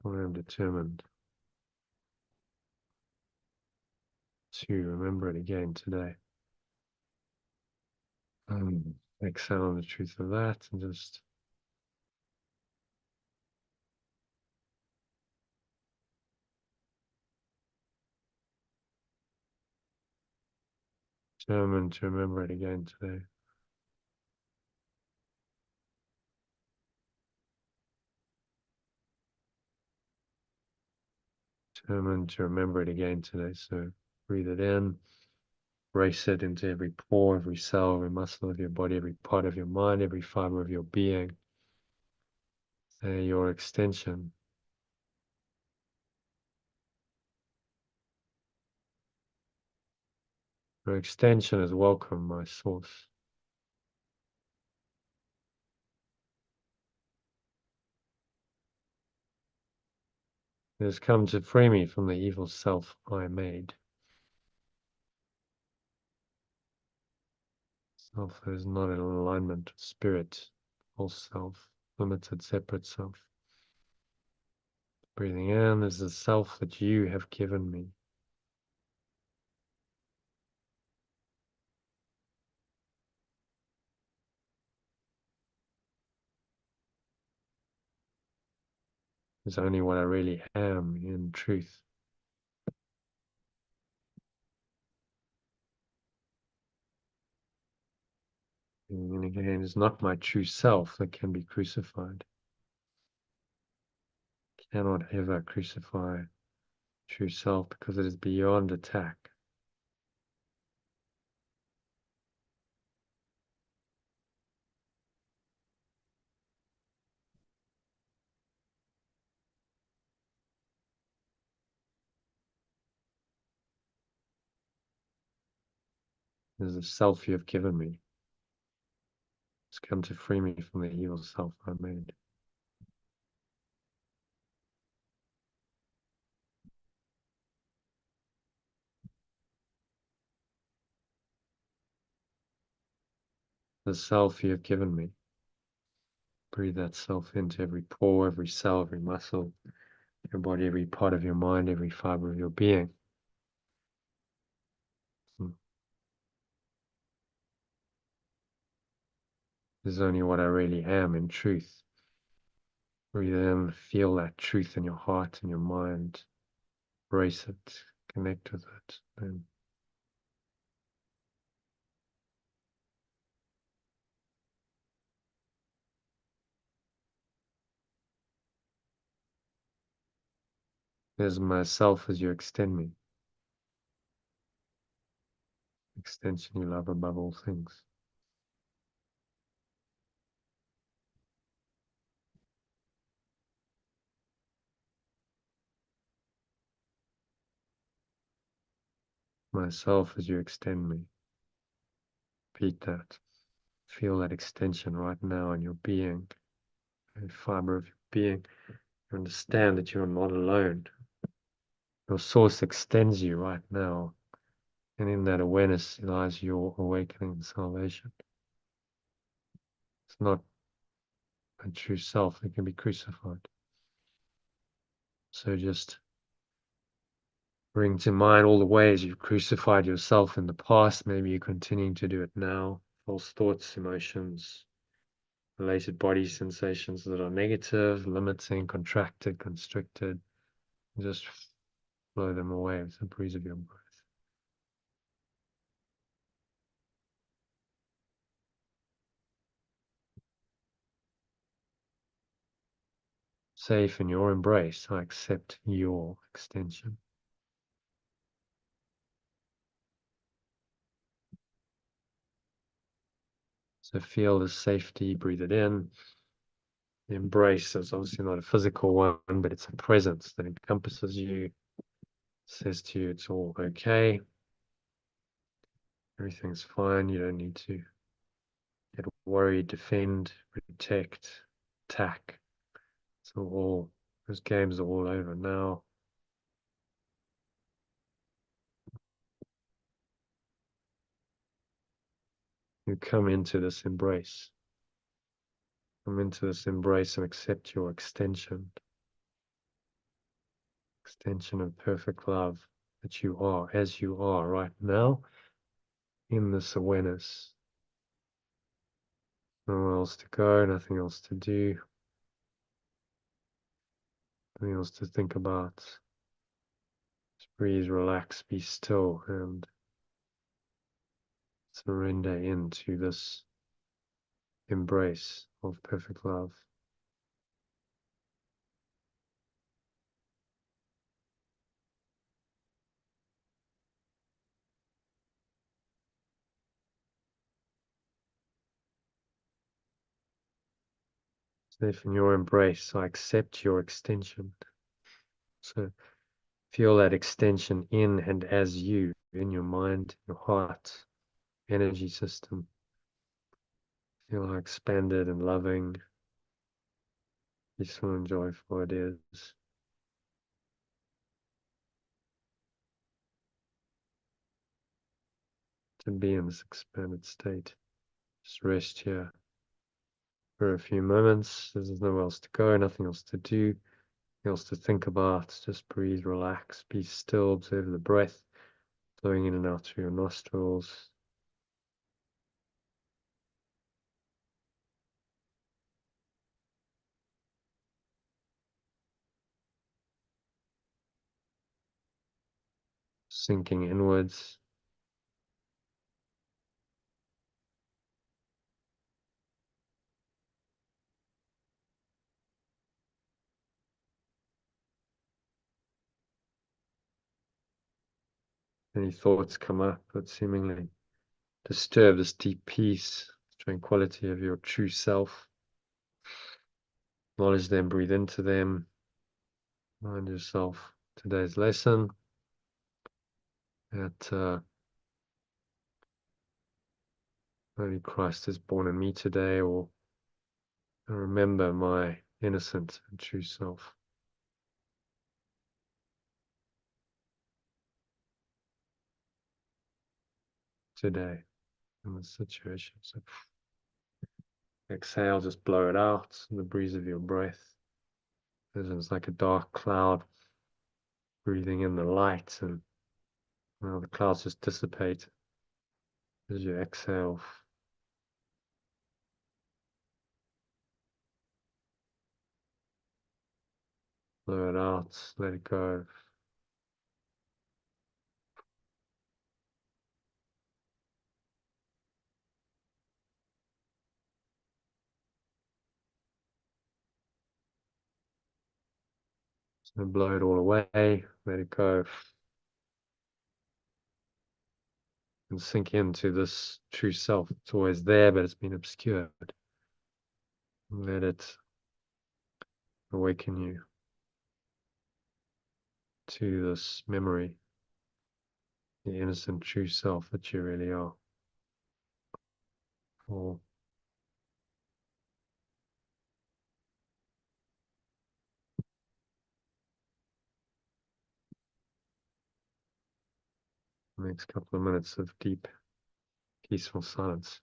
I am determined to remember it again today. Exhale on the truth of that and just determined to remember it again today. Determined to remember it again today. So breathe it in Embrace it into every pore, every cell, every muscle of your body, every part of your mind, every fiber of your being. Say your extension. Your extension is welcome, my source. It has come to free me from the evil self I made. Self that is not in alignment with spirit, false self, limited, separate self. Breathing in is the self that you have given me. Is only what I really am in truth. And again, it's not my true self that can be crucified. Cannot ever crucify true self because it is beyond attack. It is the self you have given me. It's come to free me from the evil self I made. The self you have given me. Breathe that self into every pore, every cell, every muscle, your body, every part of your mind, every fiber of your being. This is only what I really am in truth. Breathe in, feel that truth in your heart and your mind. Embrace it, connect with it. And there's myself as you extend me. Extension you love above all things. Myself as you extend me. Repeat that. Feel that extension right now in your being, every fiber of your being. You understand that you are not alone. Your source extends you right now. And in that awareness lies your awakening and salvation. It's not a true self that can be crucified. So just bring to mind all the ways you've crucified yourself in the past. Maybe you're continuing to do it now. False thoughts, emotions, related body sensations that are negative, limiting, contracted, constricted. Just blow them away with the breeze of your breath. Safe in your embrace, I accept your extension. So feel the safety, breathe it in. The embrace is obviously not a physical one, but it's a presence that encompasses you, says to you it's all okay. Everything's fine. You don't need to get worried, defend, protect, attack. So all those games are all over now. You come into this embrace. Come into this embrace and accept your extension. Extension of perfect love that you are, as you are right now, in this awareness. Nowhere else to go, nothing else to do, nothing else to think about. Just breathe, relax, be still, and surrender into this embrace of perfect love. Safe in your embrace, I accept your extension. So feel that extension in and as you, in your mind, your heart, energy system. Feel how expanded and loving, peaceful and joyful it is. To be in this expanded state. Just rest here for a few moments. There's nowhere else to go, nothing else to do, nothing else to think about. Just breathe, relax, be still, observe the breath flowing in and out through your nostrils. Sinking inwards. Any thoughts come up that seemingly disturb this deep peace, tranquility of your true self. Acknowledge them, breathe into them. Remind yourself today's lesson that only Christ is born in me today, or I remember my innocent and true self today in this situation. So exhale, just blow it out, the breeze of your breath. It's like a dark cloud, breathing in the light, and the clouds just dissipate as you exhale. Blow it out, let it go. So blow it all away, let it go. And sink into this true self. It's always there, but it's been obscured. Let it awaken you to this memory, the innocent true self that you really are. For the next couple of minutes of deep, peaceful silence.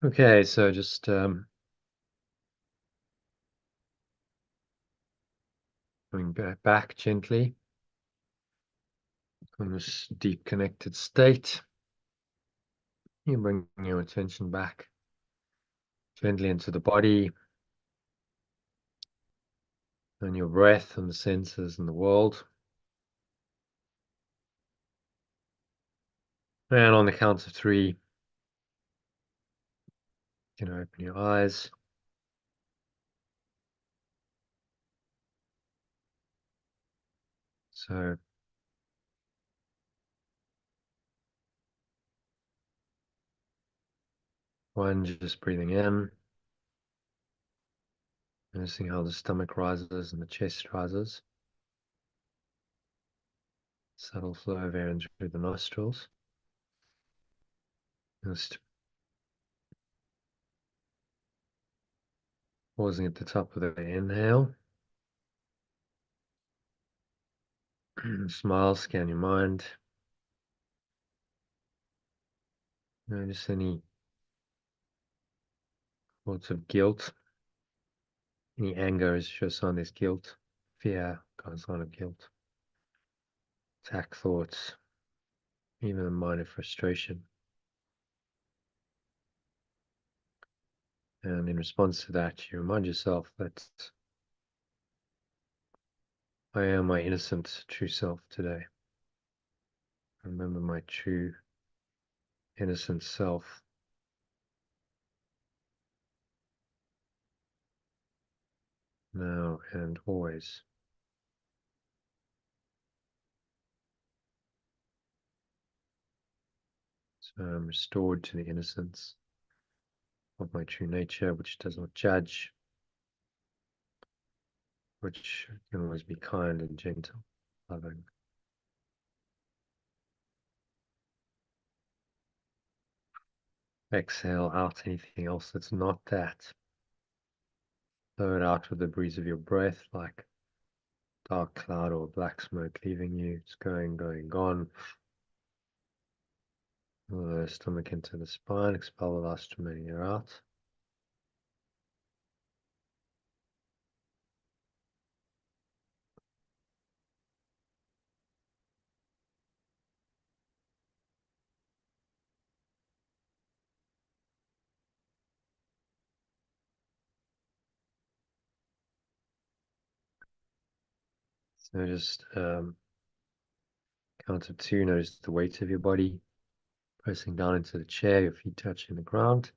Okay, so just coming back gently from this deep connected state. You bring your attention back gently into the body and your breath and the senses and the world. And on the count of 3, you can open your eyes. So 1, just breathing in. Noticing how the stomach rises and the chest rises. Subtle flow of air in through the nostrils. Just pausing at the top of the inhale. Smile, scan your mind. Notice any thoughts of guilt. Any anger is just a sign there's guilt. Fear, a sign of guilt. Attack thoughts, even a minor frustration. And in response to that, you remind yourself that I am my innocent, true self today. Remember my true, innocent self. Now and always. So I'm restored to the innocence of my true nature, which does not judge, which can always be kind and gentle, loving. Exhale out anything else that's not that. Blow it out with the breeze of your breath, like dark cloud or black smoke leaving you. It's going, gone. Lower the stomach into the spine, expel the last remaining air out. So just count of 2, notice the weight of your body, pressing down into the chair, your feet touching the ground.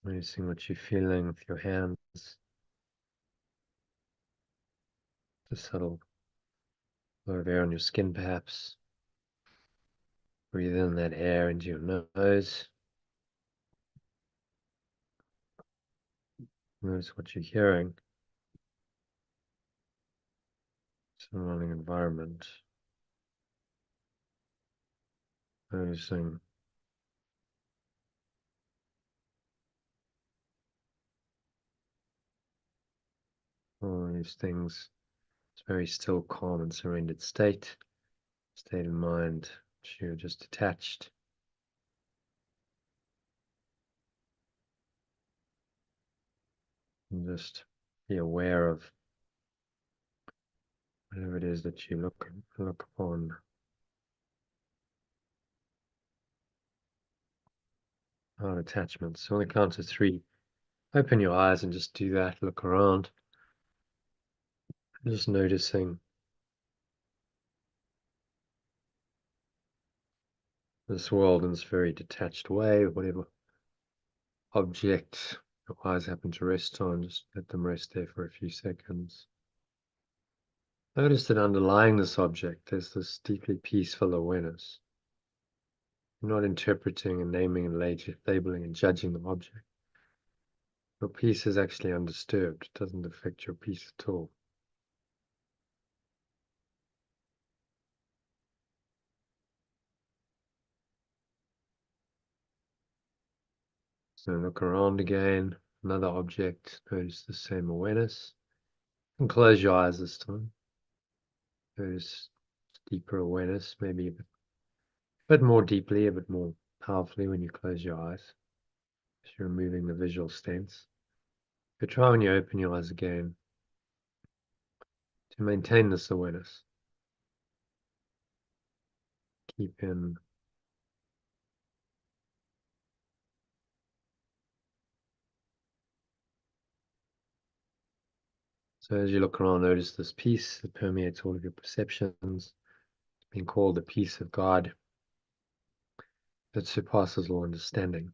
Noticing what you're feeling with your hands. The subtle flow of air on your skin perhaps. Breathe in that air into your nose. Notice what you're hearing. Surrounding environment. Noticing all these things. It's a very still, calm, and surrendered state of mind, which you're just attached. And just be aware of whatever it is that you look upon. Without attachments. So on the count of 3, open your eyes and just do that. Look around. Just noticing this world in this very detached way, whatever object your eyes happen to rest on, just let them rest there for a few seconds. Notice that underlying this object, there's this deeply peaceful awareness. You're not interpreting and naming and labeling and judging the object. Your peace is actually undisturbed. It doesn't affect your peace at all. So look around again, another object, notice the same awareness. And close your eyes this time. Notice deeper awareness, maybe a bit more deeply, a bit more powerfully when you close your eyes. So you're removing the visual stance. But try when you open your eyes again to maintain this awareness. Keep in So as you look around, notice this peace that permeates all of your perceptions. It's been called the peace of God that surpasses all understanding.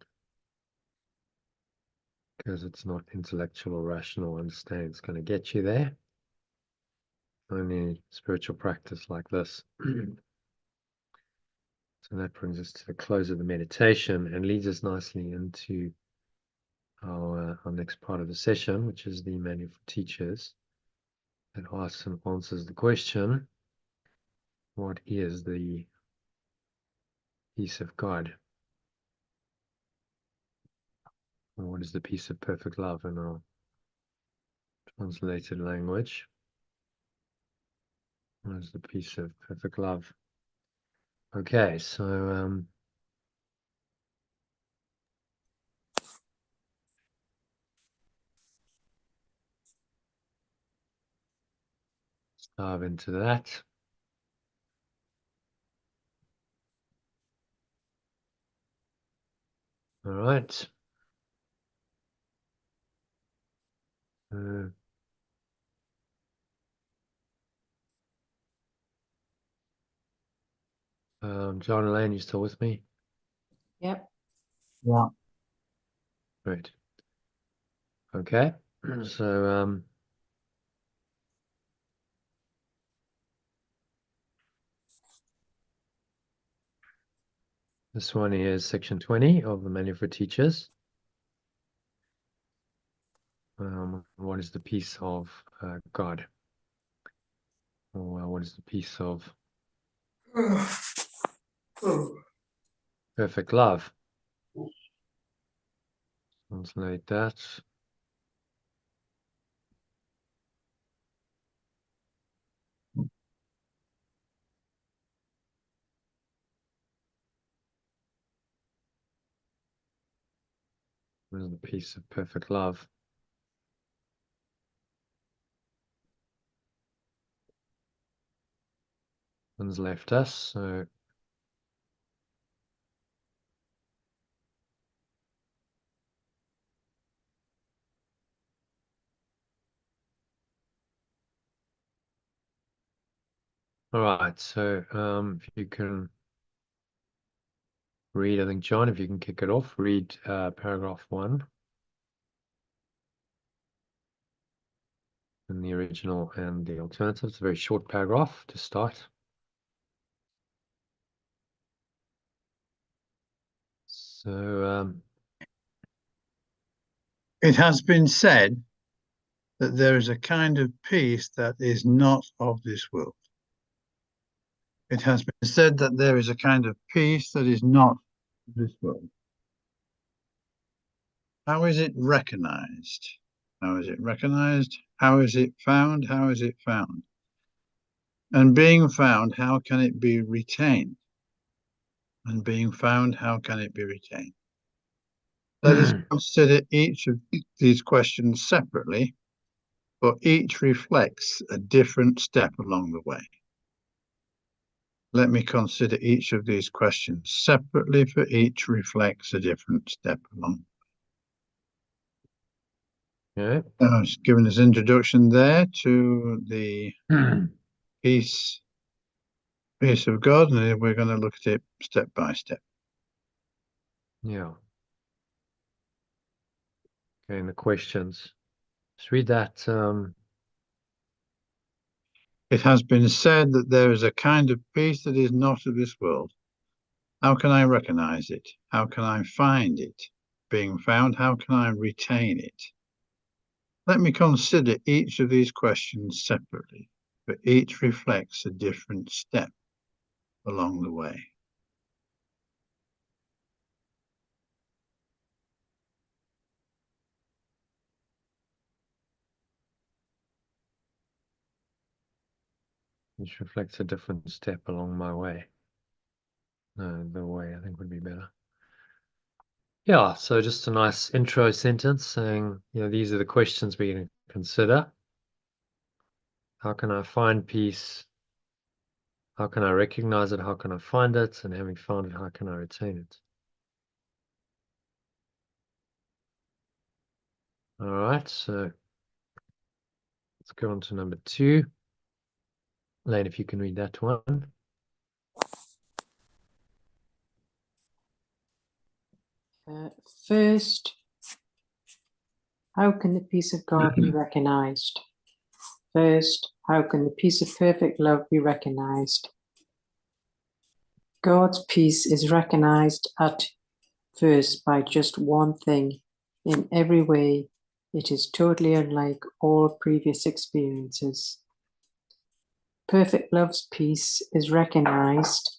Because it's not intellectual or rational understanding. It's going to get you there. Only spiritual practice like this. So that brings us to the close of the meditation and leads us nicely into our next part of the session, which is the Manual for Teachers. That asks and answers the question, what is the peace of God? Or what is the peace of perfect love in our translated language? What is the peace of perfect love? Okay, so let's dive into that. All right. John Elaine, you still with me?
Yep.
Yeah.
Great. Okay. So this one is section 20 of the Manual for Teachers. What is the peace of God? Or what is the peace of perfect love? Translate that. What is the peace of perfect love? One's left us, so all right, so if you can read, I think, John, if you can kick it off, read paragraph 1 in the original and the alternative. It's a very short paragraph to start. So
It has been said that there is a kind of peace that is not of this world. It has been said that there is a kind of peace that is not of this world. How is it recognized? How is it recognized? How is it found? How is it found? And being found, how can it be retained? And being found, how can it be retained? Let us consider each of these questions separately, for each reflects a different step along the way. Let me consider each of these questions separately, for each reflects a different step along.
yeah.
I was giving this introduction there to the peace of God, and we're going to look at it step by step.
Yeah. Okay, and the questions. Let's read that.
It has been said that there is a kind of peace that is not of this world. How can I recognize it? How can I find it? Being found, how can I retain it? Let me consider each of these questions separately, for each reflects a different step along the way.
Which reflects a different step along my way. No, the way I think would be better. Yeah, so just a nice intro sentence saying, these are the questions we're going to consider. How can I find peace? How can I recognize it? How can I find it? And having found it, how can I retain it? All right, so let's go on to number 2. Lane, if you can read that one.
First, how can the peace of God be recognized? First, how can the peace of perfect love be recognized? God's peace is recognized at first by just one thing. In every way, it is totally unlike all previous experiences. Perfect love's peace is recognized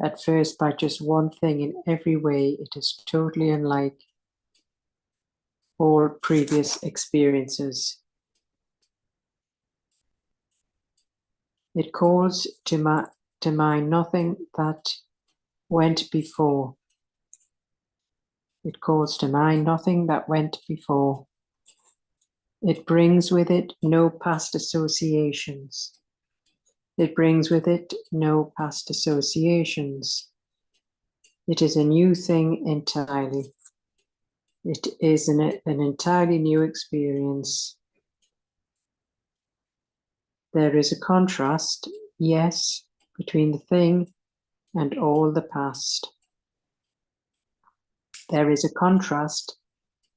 at first by just one thing. In every way, it is totally unlike all previous experiences. It calls to mind nothing that went before. It calls to mind nothing that went before. It brings with it no past associations. It brings with it no past associations. It is a new thing entirely. It is an entirely new experience. There is a contrast, yes, between the thing and all the past. There is a contrast,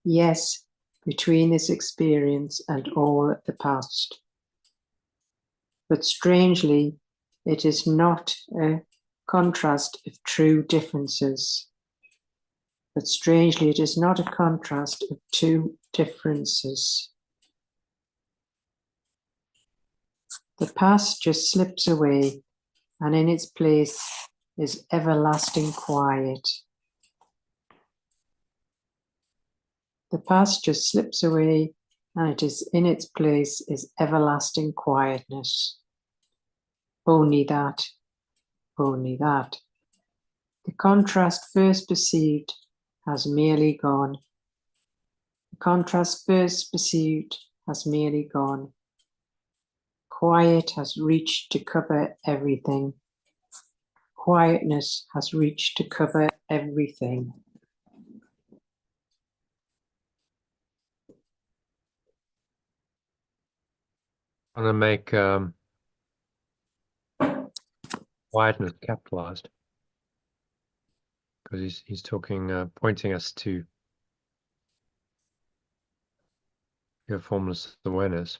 yes, between this experience and all the past. But strangely, it is not a contrast of true differences. But strangely, it is not a contrast of two differences. The past just slips away, and in its place is everlasting quiet. The past just slips away, and it is in its place is everlasting quietness. Only that, only that. The contrast first perceived has merely gone. The contrast first perceived has merely gone. Quiet has reached to cover everything. Quietness has reached to cover everything.
I'm going to make quietness capitalized because he's talking, pointing us to your formless awareness.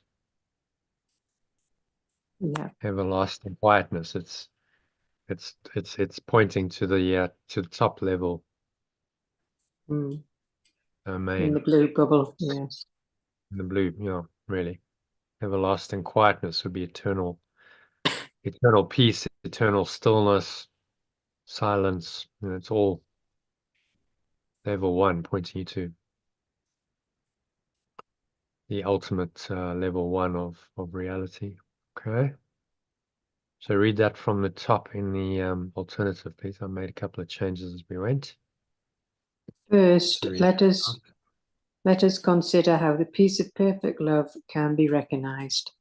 Yeah.
Everlasting quietness. It's pointing to the top level
In
domain
the blue bubble, yes.
in the blue. Really, everlasting quietness would be eternal peace, eternal stillness, silence. It's all level 1, pointing you to the ultimate level 1 of reality. Okay. So read that from the top in the alternative piece. I made a couple of changes as we went.
First,
So
let us consider how the peace of perfect love can be recognized.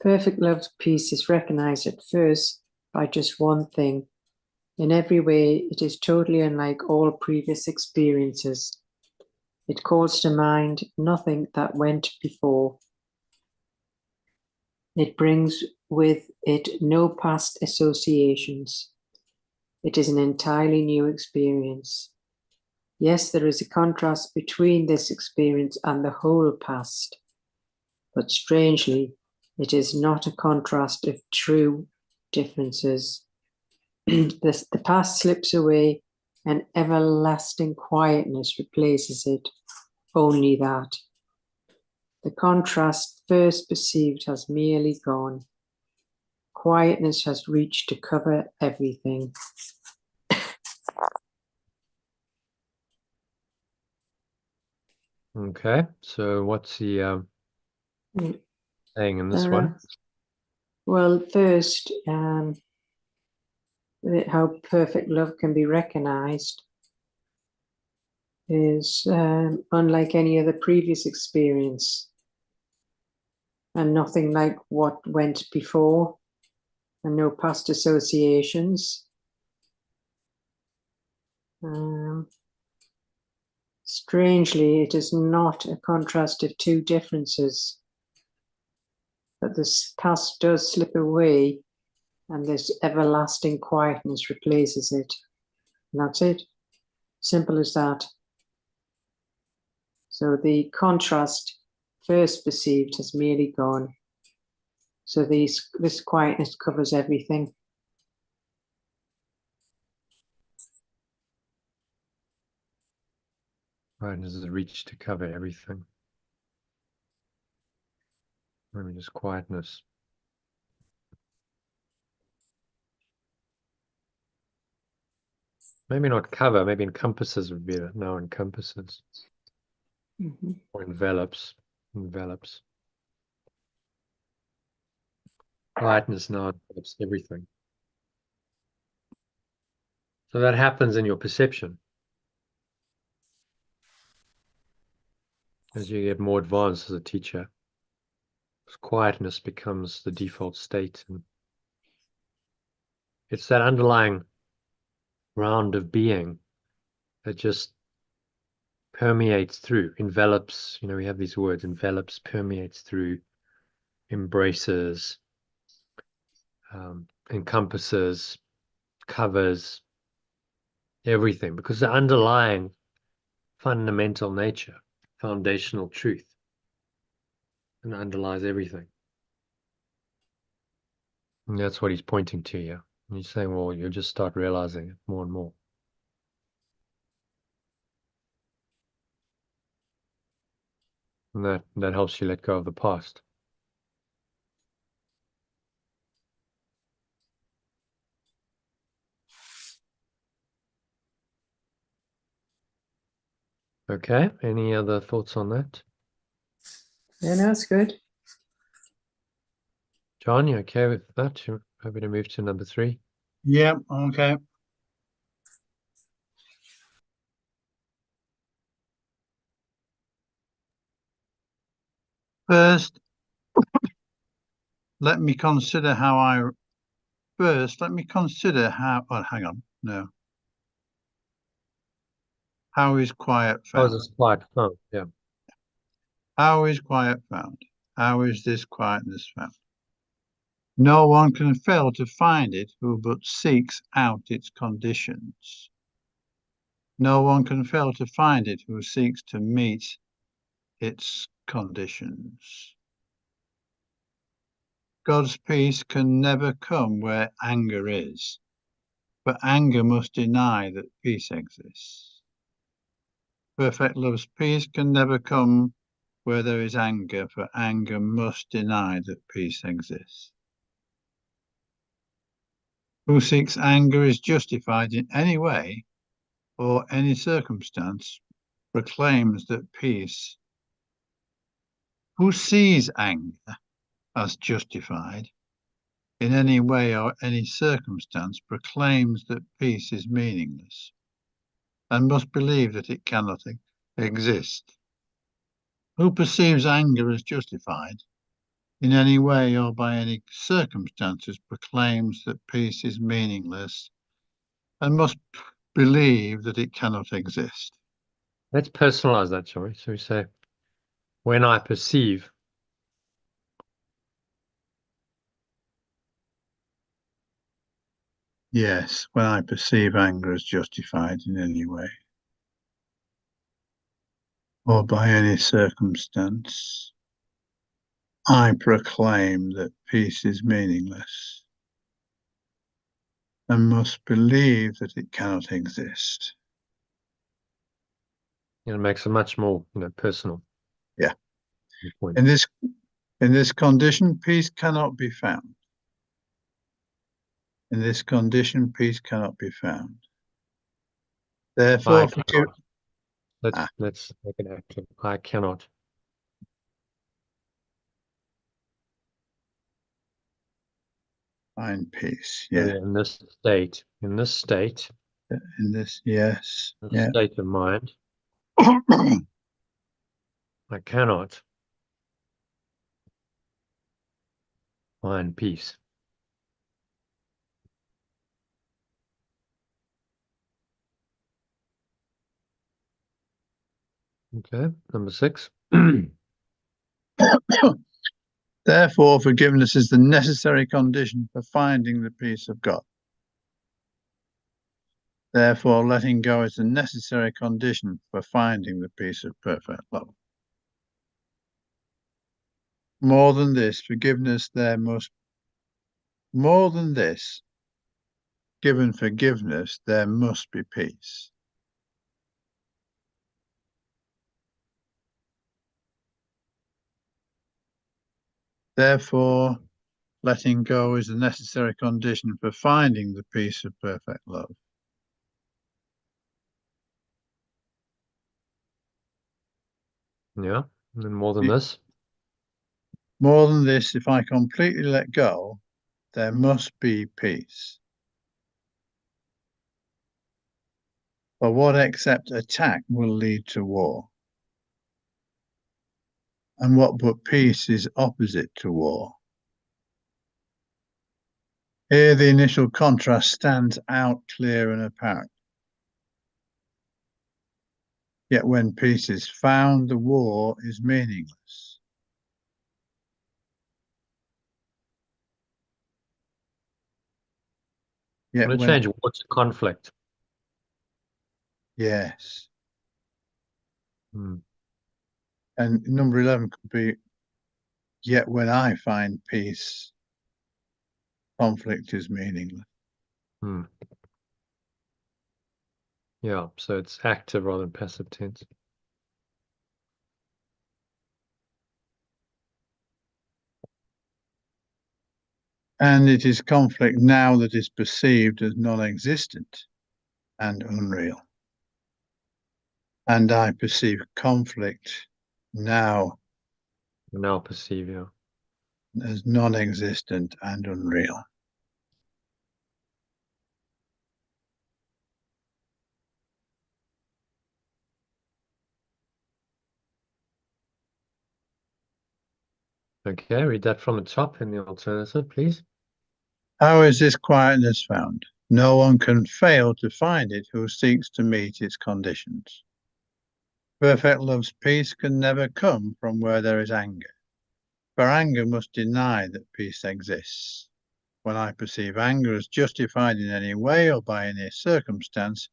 Perfect love's peace is recognized at first by just one thing. In every way, it is totally unlike all previous experiences. It calls to mind nothing that went before. It brings with it no past associations. It is an entirely new experience. Yes, there is a contrast between this experience and the whole past, but strangely, it is not a contrast of true differences. The past slips away and everlasting quietness replaces it. Only that. The contrast first perceived has merely gone. Quietness has reached to cover everything.
Okay, so what's he saying in this one?
Well, first, how perfect love can be recognized. is unlike any other previous experience, and nothing like what went before, and no past associations. Strangely, it is not a contrast of two differences, but this past does slip away and this everlasting quietness replaces it. And that's it. Simple as that. So the contrast first perceived has merely gone. So this quietness covers everything.
Right, does it reach to cover everything? Maybe just quietness. Maybe not cover, maybe encompasses would be it. No, encompasses. Or envelops. Envelops. Quietness now envelops everything. So that happens in your perception. As you get more advanced as a teacher, quietness becomes the default state. And it's that underlying round of being that just permeates through, envelops, we have these words, envelops, permeates through, embraces, encompasses, covers everything, because the underlying fundamental nature, foundational truth, and underlies everything. And that's what he's pointing to here. And he's saying, well, you'll just start realizing it more and more. And that helps you let go of the past. Okay, any other thoughts on that?
Yeah, that's good.
John, you okay with that? You're happy to move to number 3?
Yeah, okay. First, let me consider how oh, hang on, no. How is quiet
Oh,
found?
it's quiet. Oh, yeah.
How is quiet found? How is this quietness found? No one can fail to find it who but seeks out its conditions. No one can fail to find it who seeks to meet its conditions. God's peace can never come where anger is, but anger must deny that peace exists. Perfect love's peace can never come where there is anger, for anger must deny that peace exists. Who seeks anger is justified in any way or any circumstance, proclaims that peace. Who sees anger as justified in any way or any circumstance, proclaims that peace is meaningless and must believe that it cannot exist. Who perceives anger as justified in any way or by any circumstances, proclaims that peace is meaningless and must believe that it cannot exist.
Let's personalize that, shall we? So we say, when I perceive,
Yes, when I perceive anger as justified in any way or by any circumstance, I proclaim that peace is meaningless and must believe that it cannot exist.
it makes it much more, personal.
Yeah.
Point.
In this condition, peace cannot be found. In this condition, peace cannot be found. Therefore,
Let's make it active. I cannot.
find peace.
So,
Yeah.
in this state,
In this, yes.
this
Yeah.
state of mind, I cannot find peace. Okay, number 6.
Therefore, forgiveness is the necessary condition for finding the peace of God. Therefore, letting go is the necessary condition for finding the peace of perfect love. More than this, forgiveness more than this, given forgiveness, there must be peace. Therefore, letting go is a necessary condition for finding the peace of perfect love.
Yeah, and more than this.
More than this, if I completely let go, there must be peace. For what except attack will lead to war? And what but peace is opposite to war? Here the initial contrast stands out clear and apparent. Yet when peace is found, the war is meaningless. Yet
I'm going to change war to conflict.
Yes.
Hmm.
And number 11 could be, yet when I find peace, conflict is meaningless.
Hmm. Yeah, so it's active rather than passive tense.
And it is conflict now that is perceived as non-existent and unreal. And I perceive conflict now
Now perceive, yeah.
as non-existent and unreal.
Okay, read that from the top in the alternative, please.
How is this quietness found? No one can fail to find it who seeks to meet its conditions. Perfect love's peace can never come from where there is anger, for anger must deny that peace exists. When I perceive anger as justified in any way or by any circumstance,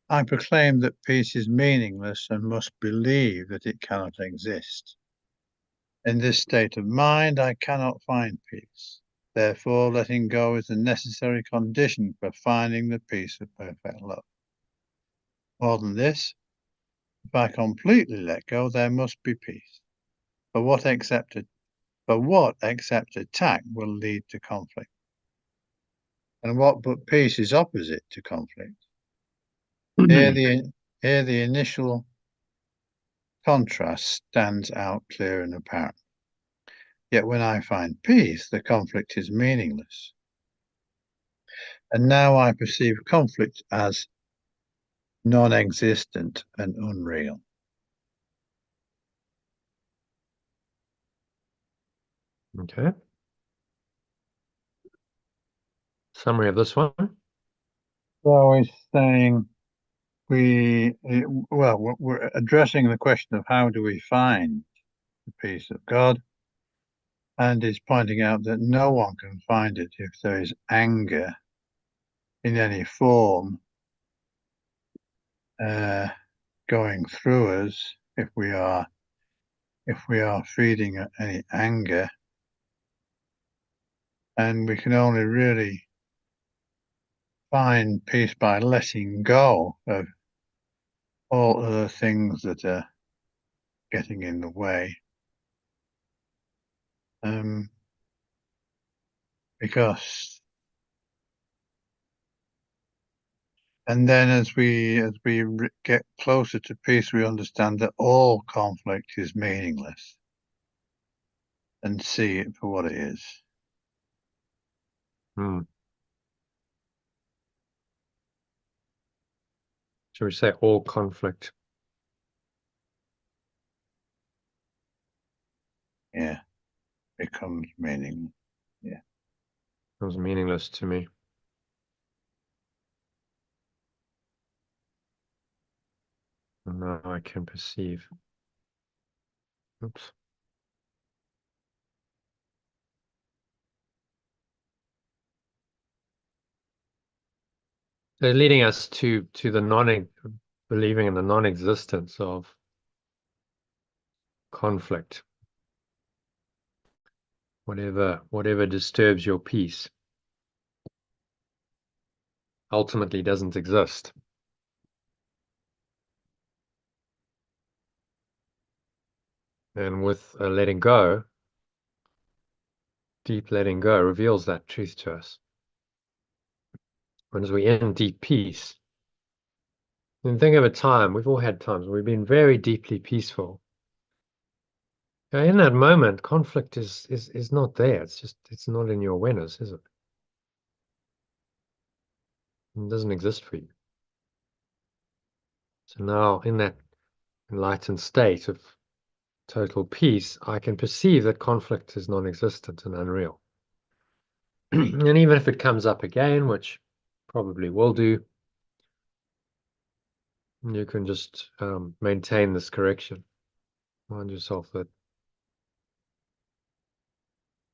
I proclaim that peace is meaningless and must believe that it cannot exist. In this state of mind, I cannot find peace. Therefore, letting go is a necessary condition for finding the peace of perfect love. More than this, if I completely let go, there must be peace. For what except attack will lead to conflict? And what but peace is opposite to conflict? Here the initial contrast stands out clear and apparent. Yet when I find peace, the conflict is meaningless. And now I perceive conflict as non-existent and unreal.
Okay. Summary of this one.
So he's saying we're addressing the question of how do we find the peace of God, and is pointing out that no one can find it if there is anger in any form going through us. If we are feeding any anger, and we can only really find peace by letting go of all other things that are getting in the way. Because, and then as we get closer to peace, we understand that all conflict is meaningless and see it for what it is.
Should we say all conflict
Yeah, becomes meaningless.
It was meaningless to me. And now I can perceive. Oops. They're leading us to the believing in the non-existence of conflict. Whatever disturbs your peace ultimately doesn't exist. And with a letting go, deep letting go reveals that truth to us. When we're in deep peace, and think of a time, we've all had times where we've been very deeply peaceful. Now, in that moment, conflict is not there. It's not in your awareness, is it? It doesn't exist for you. So now, in that enlightened state of total peace, I can perceive that conflict is non-existent and unreal. And even if it comes up again, which probably will do, you can just maintain this correction. Remind yourself that,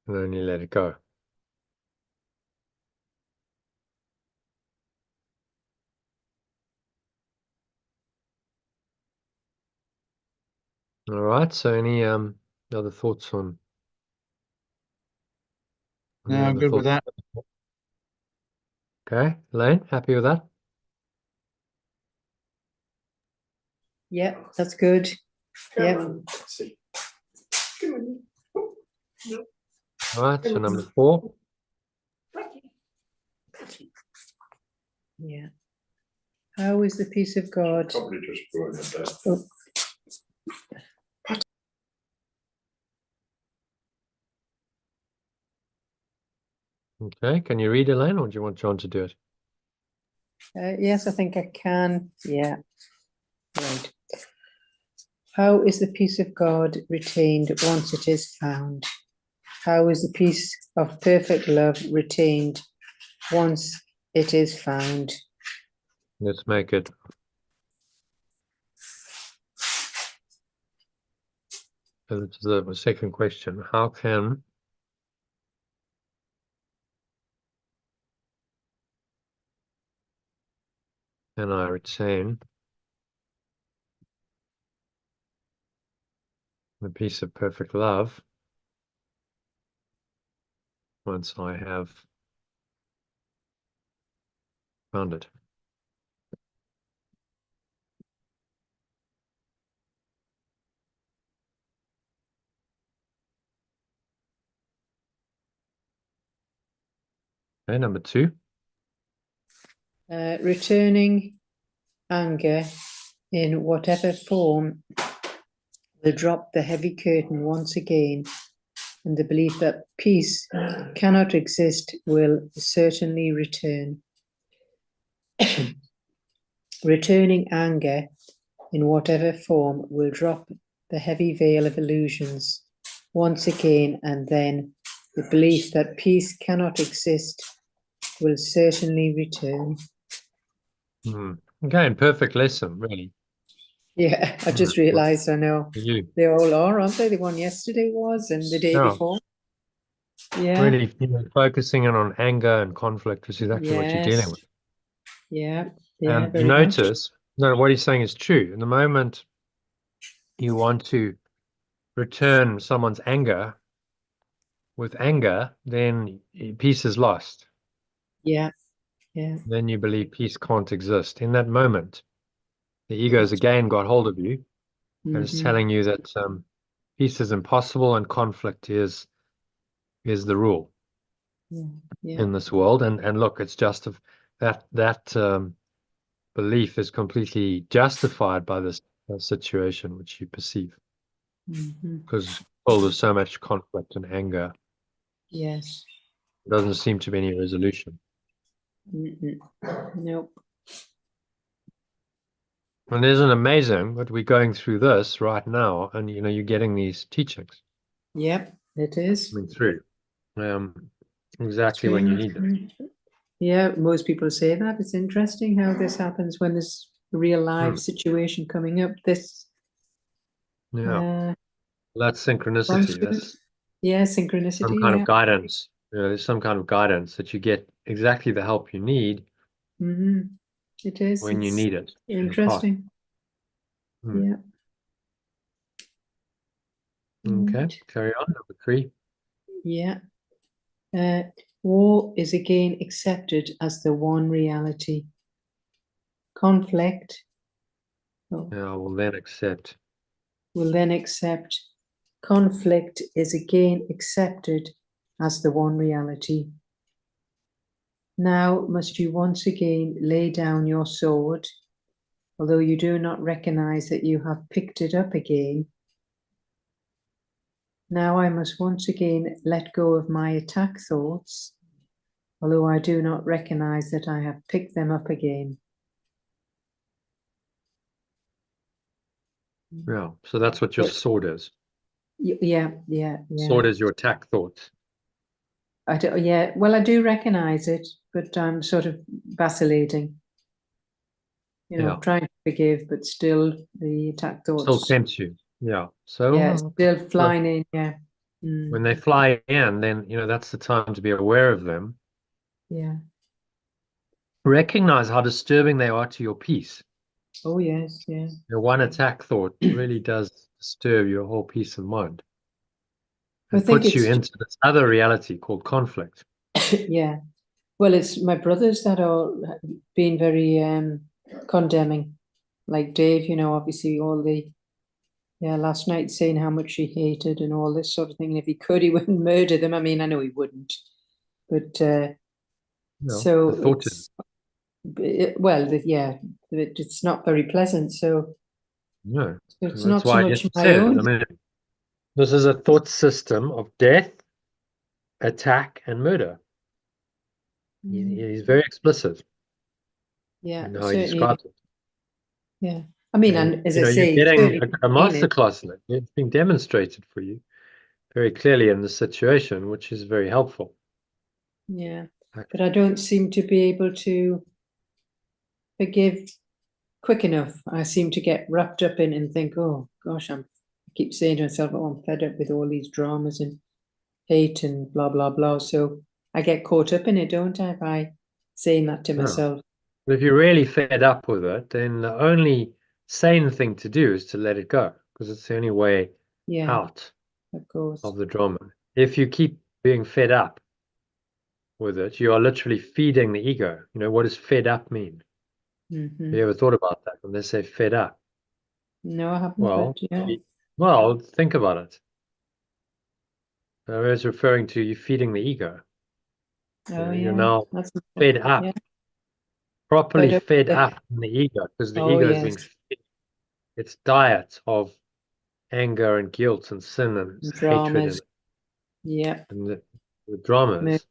and only let it go. All right. So, any other thoughts on?
No, I'm good with that.
Okay, Elaine, happy with that?
Yeah, that's good. Yeah.
All right. So, number 4.
Yeah. How is the peace of God?
Probably just throwing it there.
Oh,
Okay. Can you read, Elaine, or do you want John to do it?
yes, I think I can. Yeah. Right. How is the peace of God retained once it is found? How is the peace of perfect love retained once it is found?
Let's make it. So this is the second question. How can I retain the peace of perfect love once I have found it? Okay, number 2.
Returning anger in whatever form will drop the heavy curtain once again, and the belief that peace cannot exist will certainly return. Returning anger in whatever form will drop the heavy veil of illusions once again, and then the belief that peace cannot exist will certainly return.
Again, perfect lesson, really.
Yeah, I just realised, I know
You.
they all are, aren't they? The one yesterday was, and the day
Yeah.
before. Yeah.
Really, focusing in on anger and conflict is exactly what you're dealing with.
Yeah. Yeah.
And
Very
you
much.
notice, no, what he's saying is true. In the moment you want to return someone's anger with anger, then peace is lost.
Yeah. Yeah.
Then you believe peace can't exist. In that moment, the ego has again got hold of you and is telling you that peace is impossible and conflict is the rule in this world. And look, it's just that belief is completely justified by this situation which you perceive, because full of so much conflict and anger.
Yes.
There doesn't seem to be any resolution.
Nope.
And isn't it amazing that we're going through this right now, and you're getting these teachings?
Yep, it is.
coming through. Exactly when you need them.
Yeah, most people say that. It's interesting how this happens when there's a real life situation coming up. This
Yeah, that's
comes
synchronicity.
with it.
That's
Yeah,
some
synchronicity.
kind
Yeah.
of guidance. There's some kind of guidance that you get exactly the help you need
It is.
when you
It's
need it. in the path.
interesting.
Hmm.
Yeah.
Okay,
Right.
carry on. Number 3.
Yeah. War is again accepted as the one reality. Conflict
Yeah, we'll then accept.
will then accept. Conflict is again accepted as the one reality. Now must you once again lay down your sword, although you do not recognize that you have picked it up again. Now I must once again let go of my attack thoughts, although I do not recognize that I have picked them up again.
Yeah, so that's what your sword is.
Yeah.
Sword is your attack thought.
I do recognize it, but I'm sort of vacillating. Trying to forgive, but still the attack thoughts.
Still tempts you. Yeah. So
Yeah, still flying in. Yeah.
when they fly in, then that's the time to be aware of them.
Yeah.
Recognize how disturbing they are to your peace.
Oh yes, yeah.
Your one attack thought really does disturb your whole peace of mind.
I
It
think
puts you
it's
into this other reality called conflict.
yeah. Well, it's my brothers that are being very condemning. Like Dave, obviously all the last night saying how much he hated and all this sort of thing. And if he could, he wouldn't murder them. I mean, I know he wouldn't, but so
the thought is,
it's not very pleasant. So
no,
it's
that's
not so
why
much
it
my
says,
own.
I mean, this is a thought system of death, attack, and murder. He's very explicit
Yeah,
in how he
certainly.
describes it.
Yeah, I mean, and as I say,
you're getting
certainly
a masterclass in it. It's being demonstrated for you very clearly in the situation, which is very helpful.
Yeah, but I don't seem to be able to forgive quick enough. I seem to get wrapped up in and think, oh gosh, I keep saying to myself, oh, I'm fed up with all these dramas and hate and blah blah blah. So I get caught up in it, don't I, by saying that to myself?
But if you're really fed up with it, then the only sane thing to do is to let it go, because it's the only way out
of course,
of the drama. If you keep being fed up with it, you are literally feeding the ego. What does fed up mean? Have you ever thought about that when they say fed up?
No, I haven't.
Well,
but,
well, think about it. It's referring to you feeding the ego. You're now fed up, properly fed up in the ego, because the ego is being fed its diet of anger and guilt and sin and
dramas.
hatred and the dramas.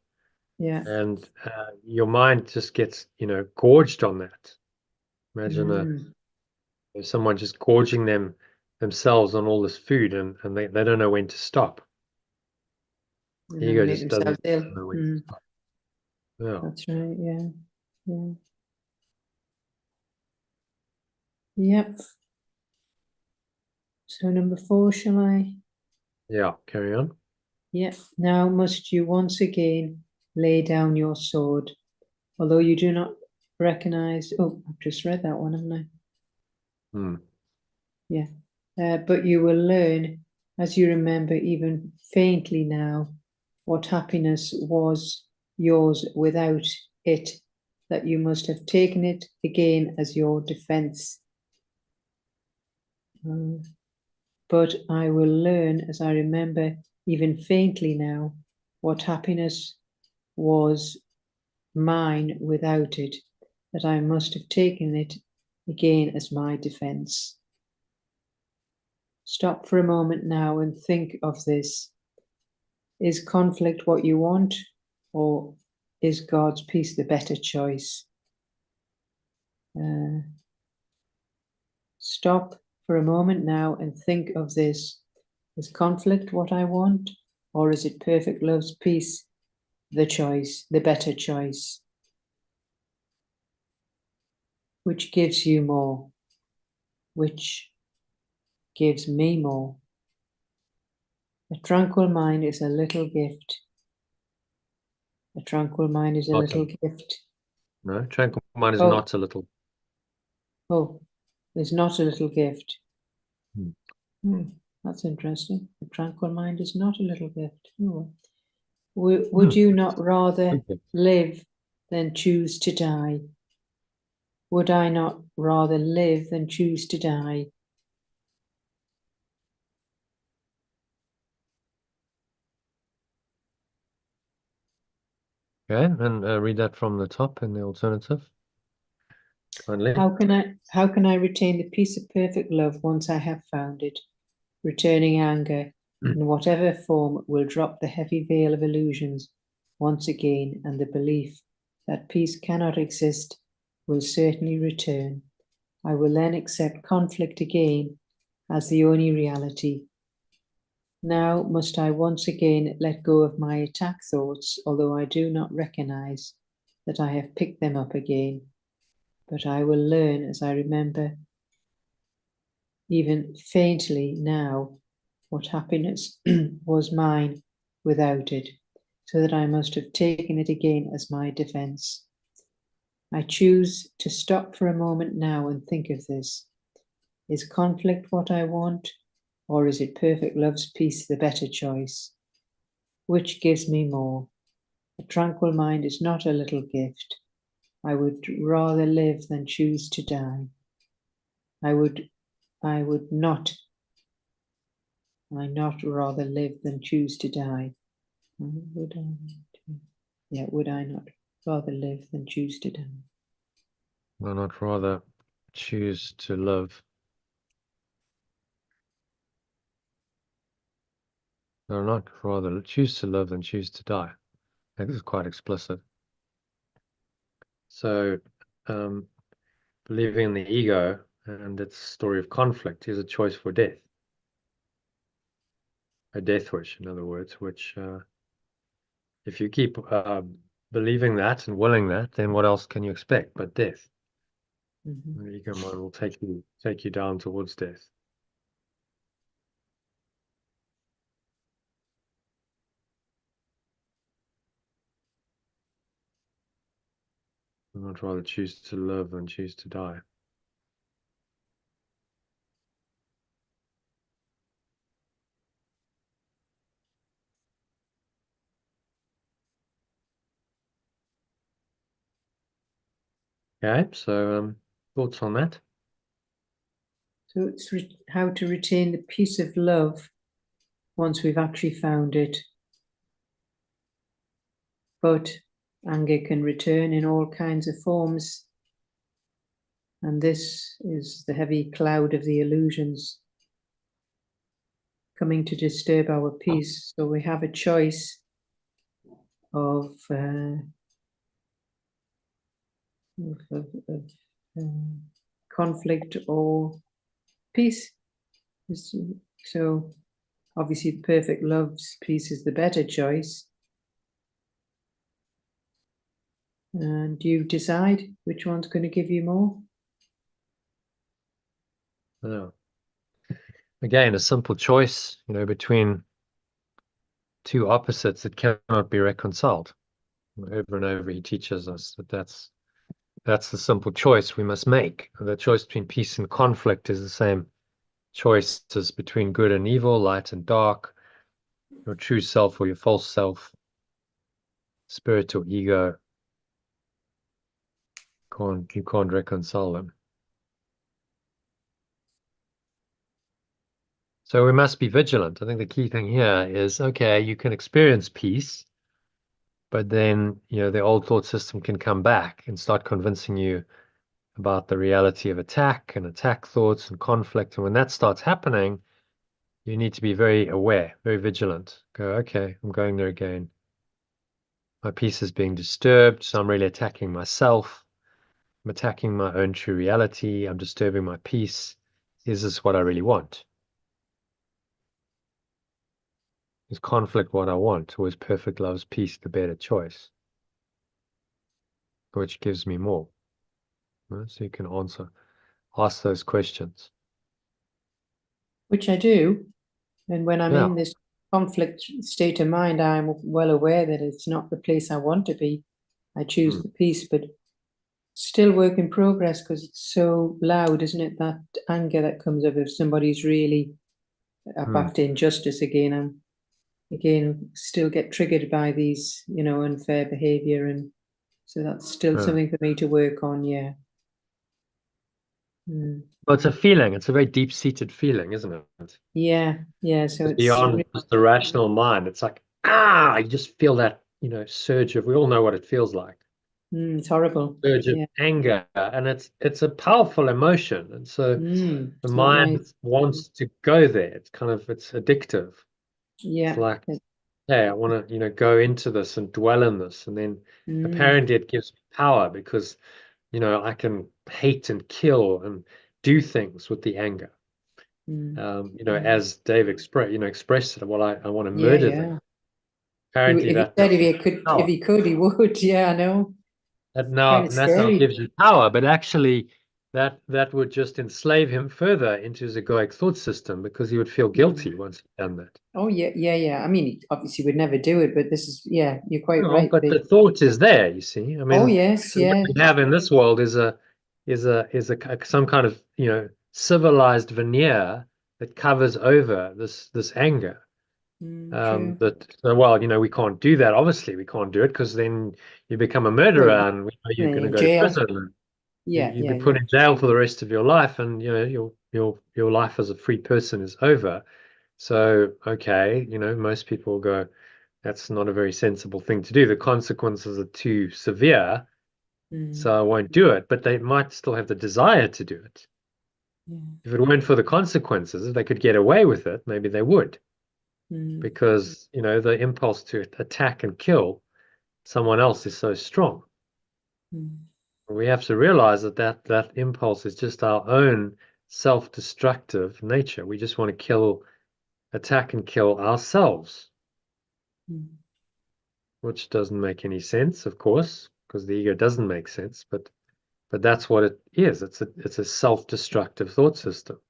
And your mind just gets gorged on that. Imagine someone just gorging themselves on all this food, and they don't know when to stop. The ego just doesn't know when to stop. Yeah.
That's right. Yeah. Yep. So number 4, shall I?
Yeah, carry on.
Yep. Now must you once again lay down your sword, although you do not recognize. Oh, I've just read that one, haven't I? Yeah. But you will learn, as you remember even faintly now, what happiness was yours without it, that you must have taken it again as your defense. But I will learn, as I remember even faintly now, what happiness was mine without it, that I must have taken it again as my defense. Stop for a moment now and think of this. Is conflict what you want, or is God's peace the better choice? Stop for a moment now and think of this. Is conflict what I want, or is it perfect love's peace, the choice, the better choice? Which gives you more? Which gives me more? A tranquil mind is a little gift. A tranquil mind is a little gift.
No, tranquil mind is
Oh.
not a little.
Oh, it's not a little gift.
Hmm.
That's interesting. A tranquil mind is not a little gift. Oh. Would you not rather live than choose to die? Would I not rather live than choose to die?
Okay, and read that from the top in the alternative. Kindly.
How can I retain the peace of perfect love once I have found it? Returning anger in whatever form will drop the heavy veil of illusions once again, and the belief that peace cannot exist will certainly return. I will then accept conflict again as the only reality. Now must I once again let go of my attack thoughts, although I do not recognize that I have picked them up again. But I will learn as I remember, even faintly now, what happiness was mine without it, so that I must have taken it again as my defense. I choose to stop for a moment now and think of this. Is conflict what I want, or is it perfect love's peace the better choice? Which gives me more? A tranquil mind is not a little gift. I would rather live than choose to die. I not rather live than choose to die? Would I not rather live than choose to die?
Why not rather choose to live? No, not rather choose to live than choose to die. I think this is quite explicit. So, believing in the ego and its story of conflict is a choice for death. A death wish, in other words, which if you keep believing that and willing that, then what else can you expect but death? The ego mind will take you down towards death. I would rather choose to live than choose to die. Okay, so thoughts on that?
So it's how to retain the peace of love once we've actually found it. But anger can return in all kinds of forms. And this is the heavy cloud of the illusions coming to disturb our peace. So we have a choice of conflict or peace. So obviously perfect love's peace is the better choice. And you decide which one's going to give you more.
Yeah. Again, a simple choice, between two opposites that cannot be reconciled. Over and over, he teaches us that that's the simple choice we must make. The choice between peace and conflict is the same choice as between good and evil, light and dark, your true self or your false self, spirit or ego. You can't reconcile them. So we must be vigilant. I think the key thing here is, okay, you can experience peace, but then, the old thought system can come back and start convincing you about the reality of attack and attack thoughts and conflict. And when that starts happening, you need to be very aware, very vigilant. Go, okay, I'm going there again. My peace is being disturbed, so I'm really attacking myself. I'm attacking my own true reality. I'm disturbing my peace. Is this what I really want? Is conflict what I want, or is perfect love's peace the better choice? Which gives me more? Right? So you can ask those questions.
Which I do. And when I'm
Yeah.
in this conflict state of mind, I'm well aware that it's not the place I want to be. I choose the peace, but still work in progress, because it's so loud, isn't it? That anger that comes up if somebody's really back to injustice again. I'm again still get triggered by these, unfair behavior, and so that's still something for me to work on. Yeah.
Well, it's a feeling. It's a very deep-seated feeling, isn't it?
Yeah. So it's
beyond just the rational mind. It's like, you just feel that, surge of, we all know what it feels like.
it's horrible.
Surge of anger. And it's a powerful emotion. And so the mind wants to go there. It's addictive.
Yeah.
It's like, hey, I want to, go into this and dwell in this. And then apparently it gives me power because, I can hate and kill and do things with the anger. As Dave expressed it, well, I want to murder them. Apparently,
if he could, he would. Yeah, I know.
That now gives you power, but actually, that would just enslave him further into his egoic thought system, because he would feel guilty once he'd done that.
Oh yeah. I mean, he obviously would never do it, but this is you're quite right.
But the thought is there. You see, I mean,
oh yes, yeah.
What we have in this world is some kind of civilized veneer that covers over this anger. We can't do that. Obviously, we can't do it, because then you become a murderer, and we know you're going to go to prison. You'll be put in jail for the rest of your life, and your life as a free person is over. So, okay, most people go, that's not a very sensible thing to do. The consequences are too severe, so I won't do it. But they might still have the desire to do it. If it weren't for the consequences, if they could get away with it, maybe they would. Because, the impulse to attack and kill someone else is so strong. We have to realize that impulse is just our own self-destructive nature. We just want to attack and kill ourselves, which doesn't make any sense, of course, because the ego doesn't make sense. But that's what it is. It's a self-destructive thought system.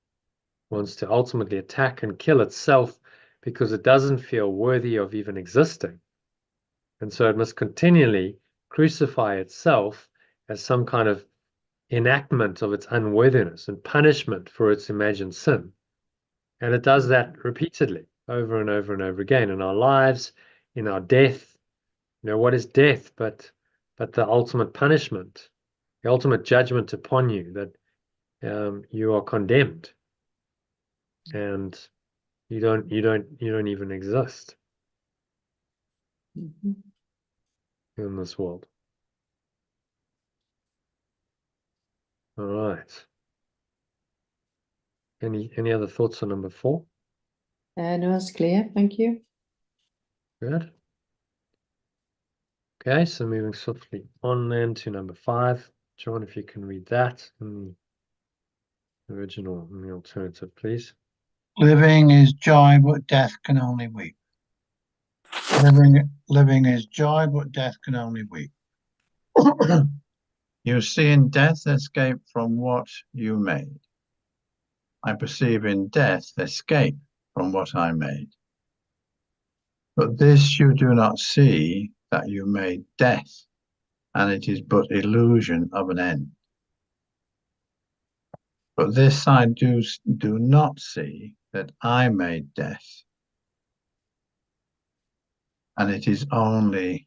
It wants to ultimately attack and kill itself because it doesn't feel worthy of even existing. And so it must continually crucify itself as some kind of enactment of its unworthiness and punishment for its imagined sin. And it does that repeatedly, over and over and over again, in our lives, in our death. What is death but the ultimate punishment, the ultimate judgment upon you, that you are condemned and you don't even exist in this world. All right. Any other thoughts on number 4?
No, that's clear. Thank you.
Good. Okay, so moving swiftly on then to number 5. John, if you can read that in the original and the alternative, please.
Living is joy, but death can only weep. Living is joy, but death can only weep. You see in death escape from what you made. I perceive in death escape from what I made. But this you do not see, that you made death, and it is but illusion of an end. But this I do not see, that I made death, and it is only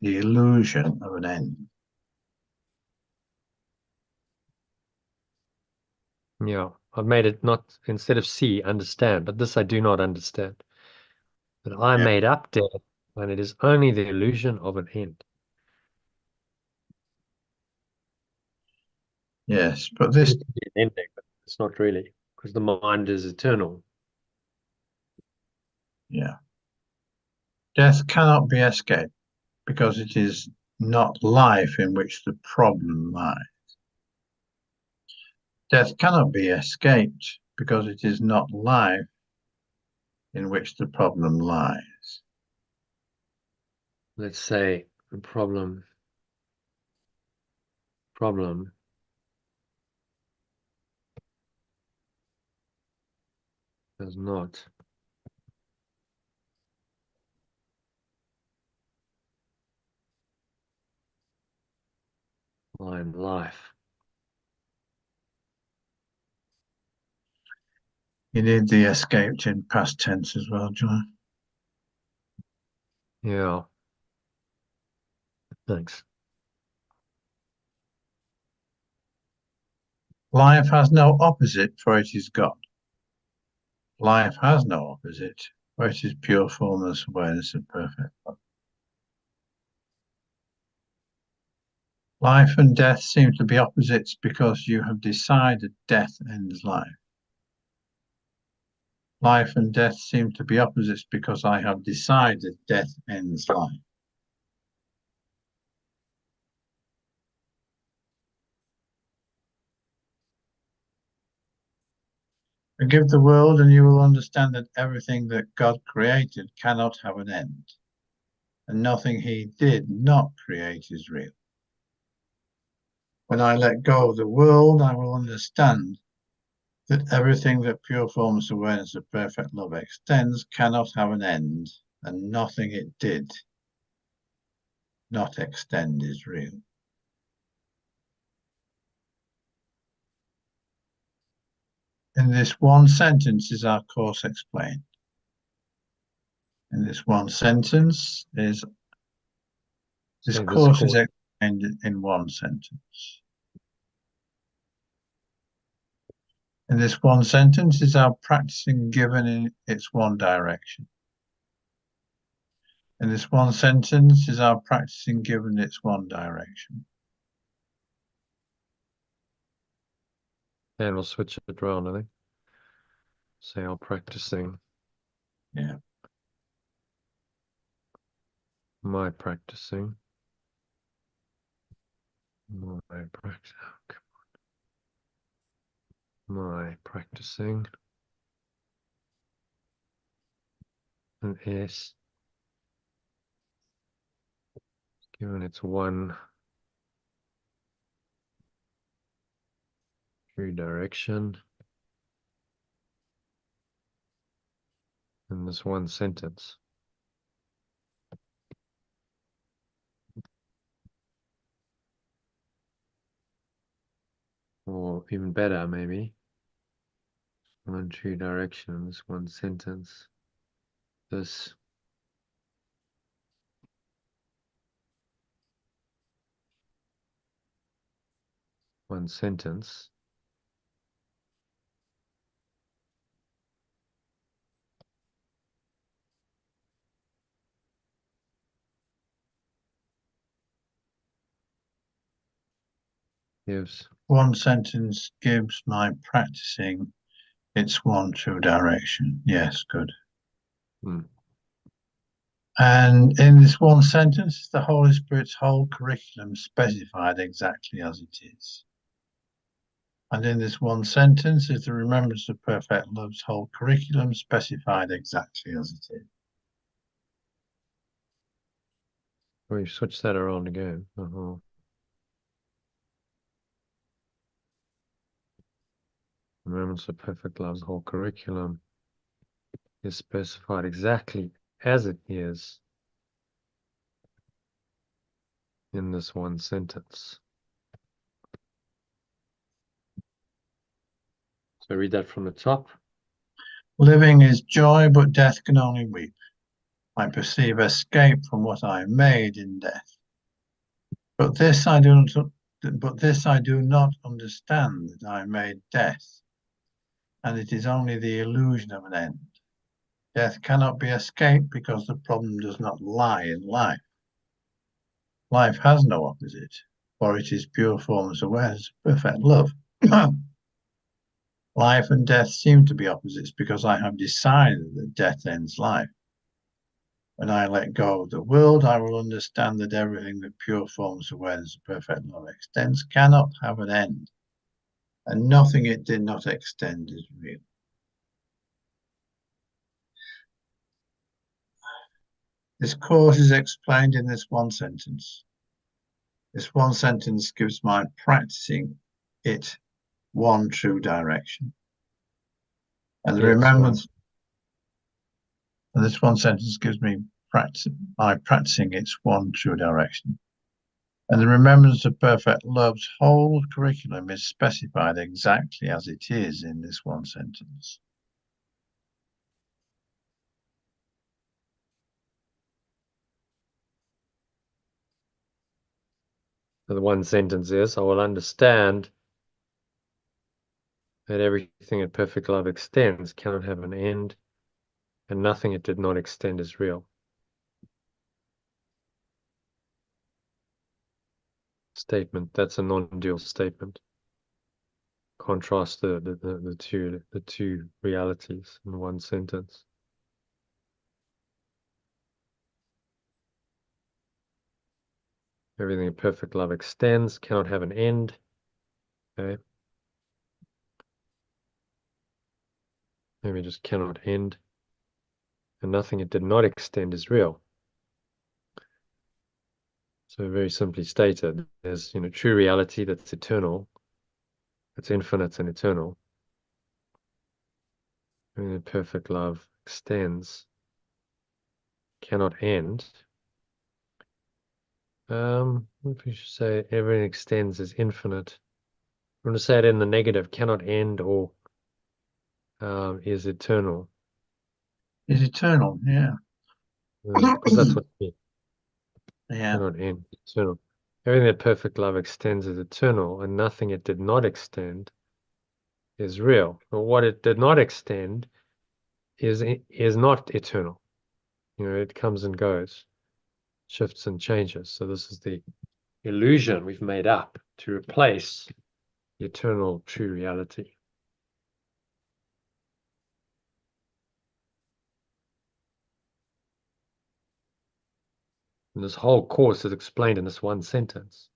the illusion of an end.
Yeah, I've made it not, instead of see, understand, but this I do not understand. That I made up death, and it is only the illusion of an end.
Yes, but this
It could be an ending, but it's not really, because the mind is eternal.
Yeah. Death cannot be escaped, because it is not life in which the problem lies. Death cannot be escaped, because it is not life in which the problem lies.
Let's say the problem does not lie in life.
You need the escaped in past tense as well, John.
Yeah. Thanks.
Life has no opposite, for it is God. Life has no opposite, for it is pure formless awareness of perfect love. Life and death seem to be opposites because you have decided death ends life. Life and death seem to be opposites because I have decided death ends life. Forgive the world and you will understand that everything that God created cannot have an end, and nothing he did not create is real. When I let go of the world, I will understand that everything that pure formless awareness of perfect love extends cannot have an end, and nothing it did not extend is real. In this one sentence is our course explained. In this one sentence is this course is explained in one sentence. In this one sentence is our practicing given in its one direction. In this one sentence is our practicing given its one direction.
And we'll switch it around, I think. Say our practicing.
Yeah.
My practicing. My practice. Oh, come on. My practicing. And S. Given its one true direction. In this one sentence. Or even better, maybe. One true direction in this one sentence. This one sentence gives
One sentence gives my practicing its one true direction. Yes, good. And in this one sentence, the Holy Spirit's whole curriculum specified exactly as it is. And in this one sentence is the remembrance of perfect love's whole curriculum specified exactly as it is.
we switch that around again. Remembrance of perfect love's whole curriculum is specified exactly as it is in this one sentence. So read that from the top.
Living is joy, but death can only weep. I perceive escape from what I made in death. But this I do not understand, that I made death, and it is only the illusion of an end. Death cannot be escaped because the problem does not lie in life. Life has no opposite, for it is pure formless awareness, perfect love. Life and death seem to be opposites because I have decided that death ends life. When I let go of the world, I will understand that everything that pure formless awareness of perfect love extends cannot have an end, and nothing it did not extend is real. This course is explained in this one sentence. This one sentence gives my practicing it one true direction. And the remembrance, and this one sentence gives me my practicing its one true direction. And the remembrance of perfect love's whole curriculum is specified exactly as it is in this one sentence.
So the one sentence is, I will understand that everything that perfect love extends cannot have an end, and nothing it did not extend is real. Statement. That's a non-dual statement. Contrast the two realities in one sentence. Everything that perfect love extends cannot have an end. Okay. Maybe just cannot end. And nothing it did not extend is real. So very simply stated, there's true reality that's eternal, that's infinite and eternal. And perfect love extends, cannot end. If we should say everything extends is infinite. I'm going to say it in the negative, cannot end, or is eternal.
Is eternal, yeah.
Because that's what it means.
Yeah.
Cannot end, eternal. Everything that perfect love extends is eternal, and nothing it did not extend is real. But what it did not extend is not eternal. It comes and goes, shifts and changes. So this is the illusion we've made up to replace the eternal true reality. And this whole course is explained in this one sentence,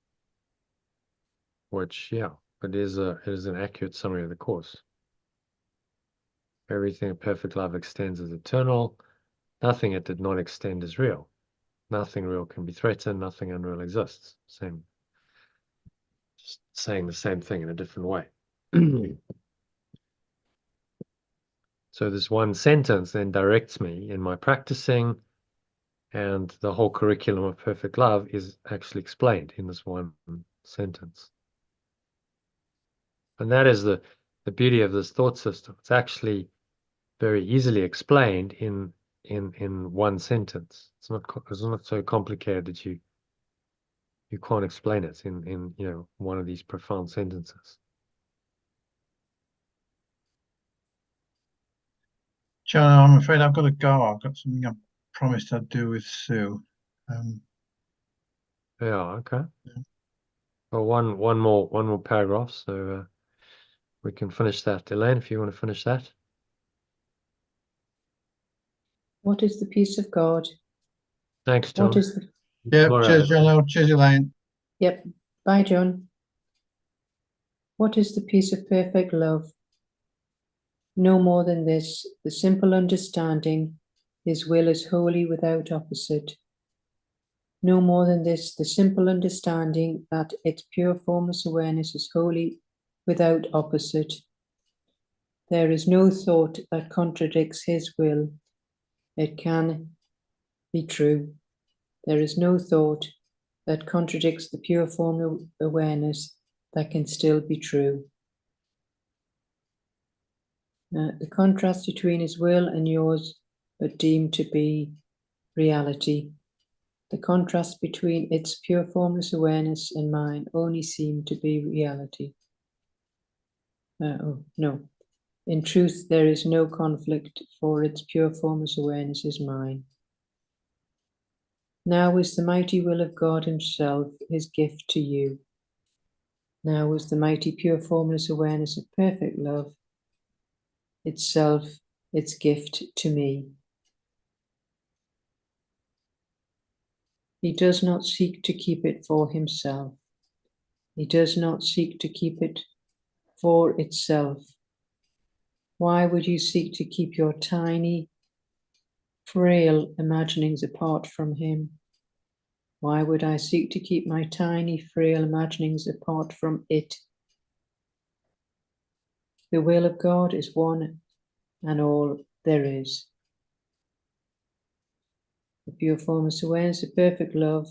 which, yeah, it is an accurate summary of the course. Everything that perfect love extends is eternal. Nothing it did not extend is real. Nothing real can be threatened. Nothing unreal exists. Same, just saying the same thing in a different way. So this one sentence then directs me in my practicing, and the whole curriculum of perfect love is actually explained in this one sentence. And that is the beauty of this thought system. It's actually very easily explained in one sentence. It's not so complicated that you can't explain it in one of these profound sentences.
John, I'm afraid I've got to go. I've got something I promised I'd do with Sue.
Yeah, okay. Yeah. Well, one more paragraph, so we can finish that. Elaine, if you want to finish that.
What is the peace of God?
Thanks, John.
What is the...
Yeah, cheers, John. Cheers, Elaine.
Yep. Bye, John. What is the peace of perfect love? No more than this, the simple understanding His will is wholly without opposite. No more than this, the simple understanding that its pure formless awareness is wholly without opposite. There is no thought that contradicts His will. It can be true. There is no thought that contradicts the pure formless awareness that can still be true. The contrast between His will and yours, but deemed to be reality. The contrast between its pure formless awareness and mine only seem to be reality. No. In truth, there is no conflict, for its pure formless awareness is mine. Now is the mighty will of God Himself, His gift to you. Now is the mighty pure formless awareness of perfect love, itself, its gift to me. He does not seek to keep it for Himself. He does not seek to keep it for itself. Why would you seek to keep your tiny, frail imaginings apart from him? Why would I seek to keep my tiny, frail imaginings apart from it? The will of God is one and all there is. The pure formless awareness of perfect love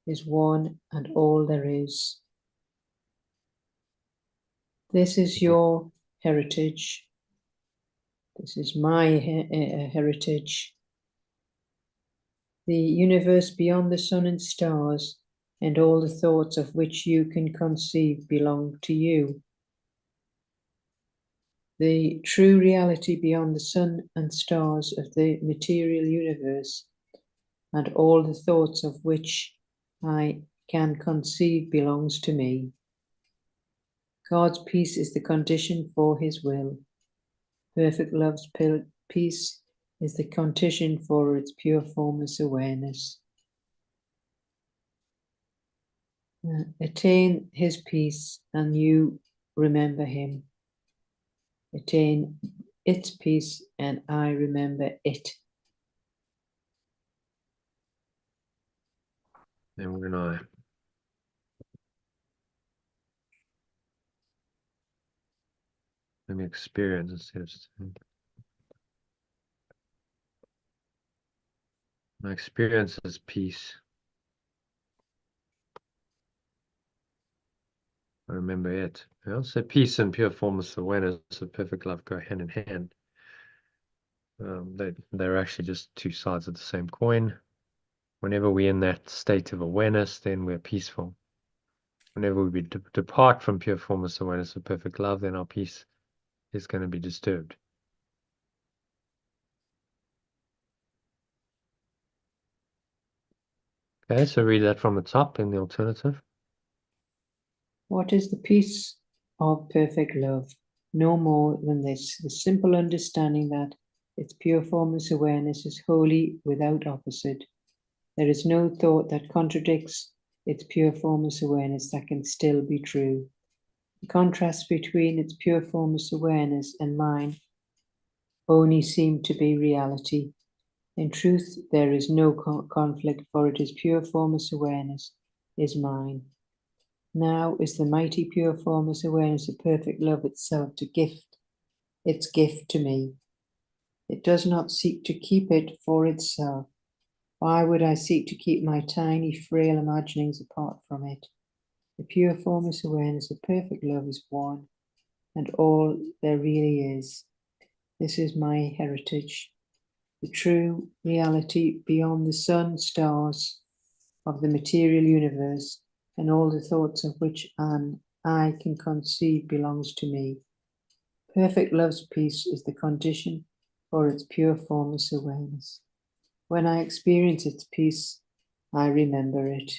is one and all there is. This is your heritage. This is my heritage. The universe beyond the sun and stars, and all the thoughts of which you can conceive belong to you. The true reality beyond the sun and stars of the material universe, and all the thoughts of which I can conceive belongs to me. God's peace is the condition for his will. Perfect love's peace is the condition for its pure formless awareness. Attain his peace and you remember him. Attain its peace and I remember it.
Then when I let me experience instead of my experience is peace. I remember it. So peace and pure formless awareness of perfect love go hand in hand. They're actually just two sides of the same coin. Whenever we're in that state of awareness, then we're peaceful. Whenever we depart from pure formless awareness of perfect love, then our peace is going to be disturbed. Okay, so read that from the top in the alternative.
What is the peace of perfect love? No more than this, the simple understanding that its pure formless awareness is wholly without opposite. There is no thought that contradicts its pure formless awareness that can still be true. The contrast between its pure formless awareness and mine only seem to be reality. In truth, there is no conflict, for it is pure formless awareness is mine. Now is the mighty pure formless awareness of perfect love itself to gift its gift to me. It does not seek to keep it for itself. Why would I seek to keep my tiny, frail imaginings apart from it? The pure formless awareness of perfect love is one and all there really is. This is my heritage. The true reality beyond the sun, stars of the material universe, and all the thoughts of which I can conceive belongs to me. Perfect love's peace is the condition for its pure formless awareness. When I experience its peace, I remember it.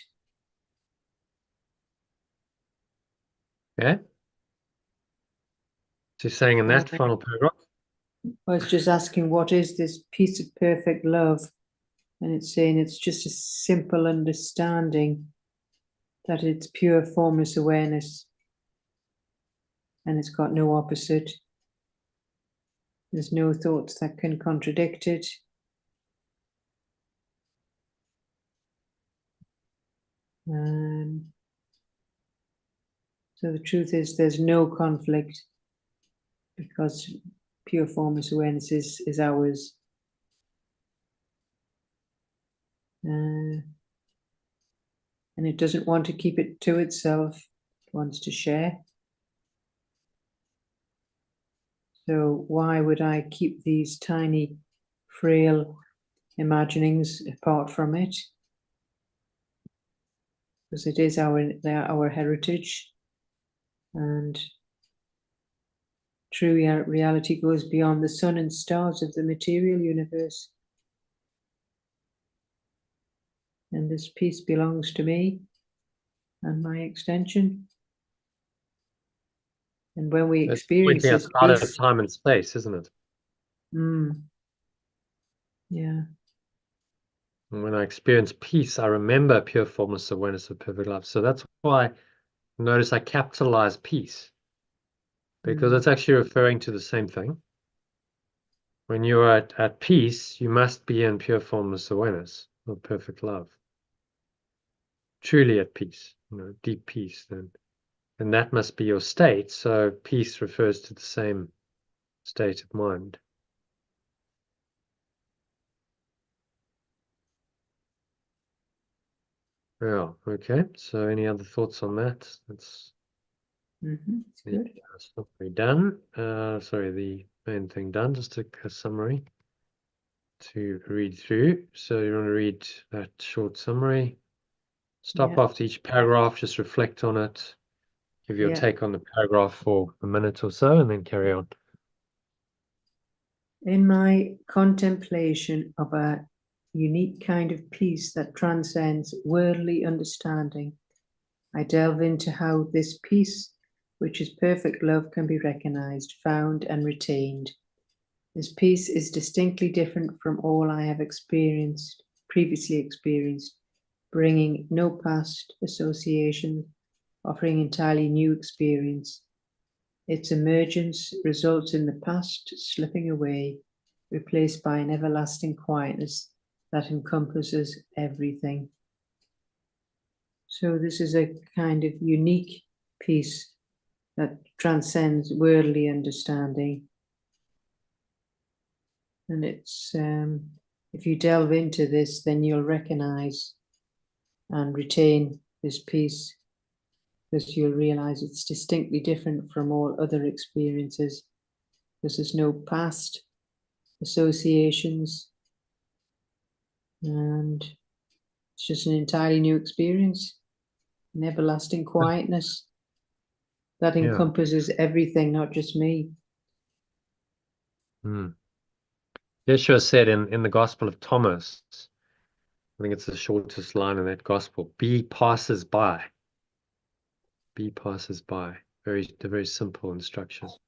Okay. So you're saying in that final paragraph?
I was just asking, what is this peace of perfect love? And it's saying it's just a simple understanding that it's pure formless awareness and it's got no opposite. There's no thoughts that can contradict it. So the truth is there's no conflict because pure formless awareness is ours. And it doesn't want to keep it to itself, it wants to share. So why would I keep these tiny, frail imaginings apart from it? Because it is our heritage, and true reality goes beyond the sun and stars of the material universe. And this peace belongs to me and my extension. And when we experience this
out of
peace,
time and space, isn't it?
Yeah.
And when I experience peace, I remember pure formless awareness of perfect love. So that's why notice I capitalize peace, because it's actually referring to the same thing. when you are at peace, you must be in pure formless awareness or perfect love. Truly at peace, deep peace, and that must be your state. So peace refers to the same state of mind. Yeah, okay. So any other thoughts on that? That's
It's good.
summary done. Sorry, the main thing done. Just a summary to read through. So you want to read that short summary. Stop
Yeah.
after each paragraph, just reflect on it, give your
Yeah.
take on the paragraph for a minute or so, and then carry on.
In my contemplation of a unique kind of peace that transcends worldly understanding, I delve into how this peace, which is perfect love, can be recognized, found, and retained. This peace is distinctly different from all I have previously experienced, bringing no past association, offering entirely new experience. Its emergence results in the past slipping away, replaced by an everlasting quietness that encompasses everything. So this is a kind of unique peace that transcends worldly understanding. And it's, if you delve into this, then you'll recognize and retain this peace, because you'll realize it's distinctly different from all other experiences, because there's no past associations, and it's just an entirely new experience, an everlasting quietness that encompasses everything, not just me.
Yeshua said in the Gospel of Thomas, I think it's the shortest line in that Gospel, be passers by. Be passers by. They're very simple instructions.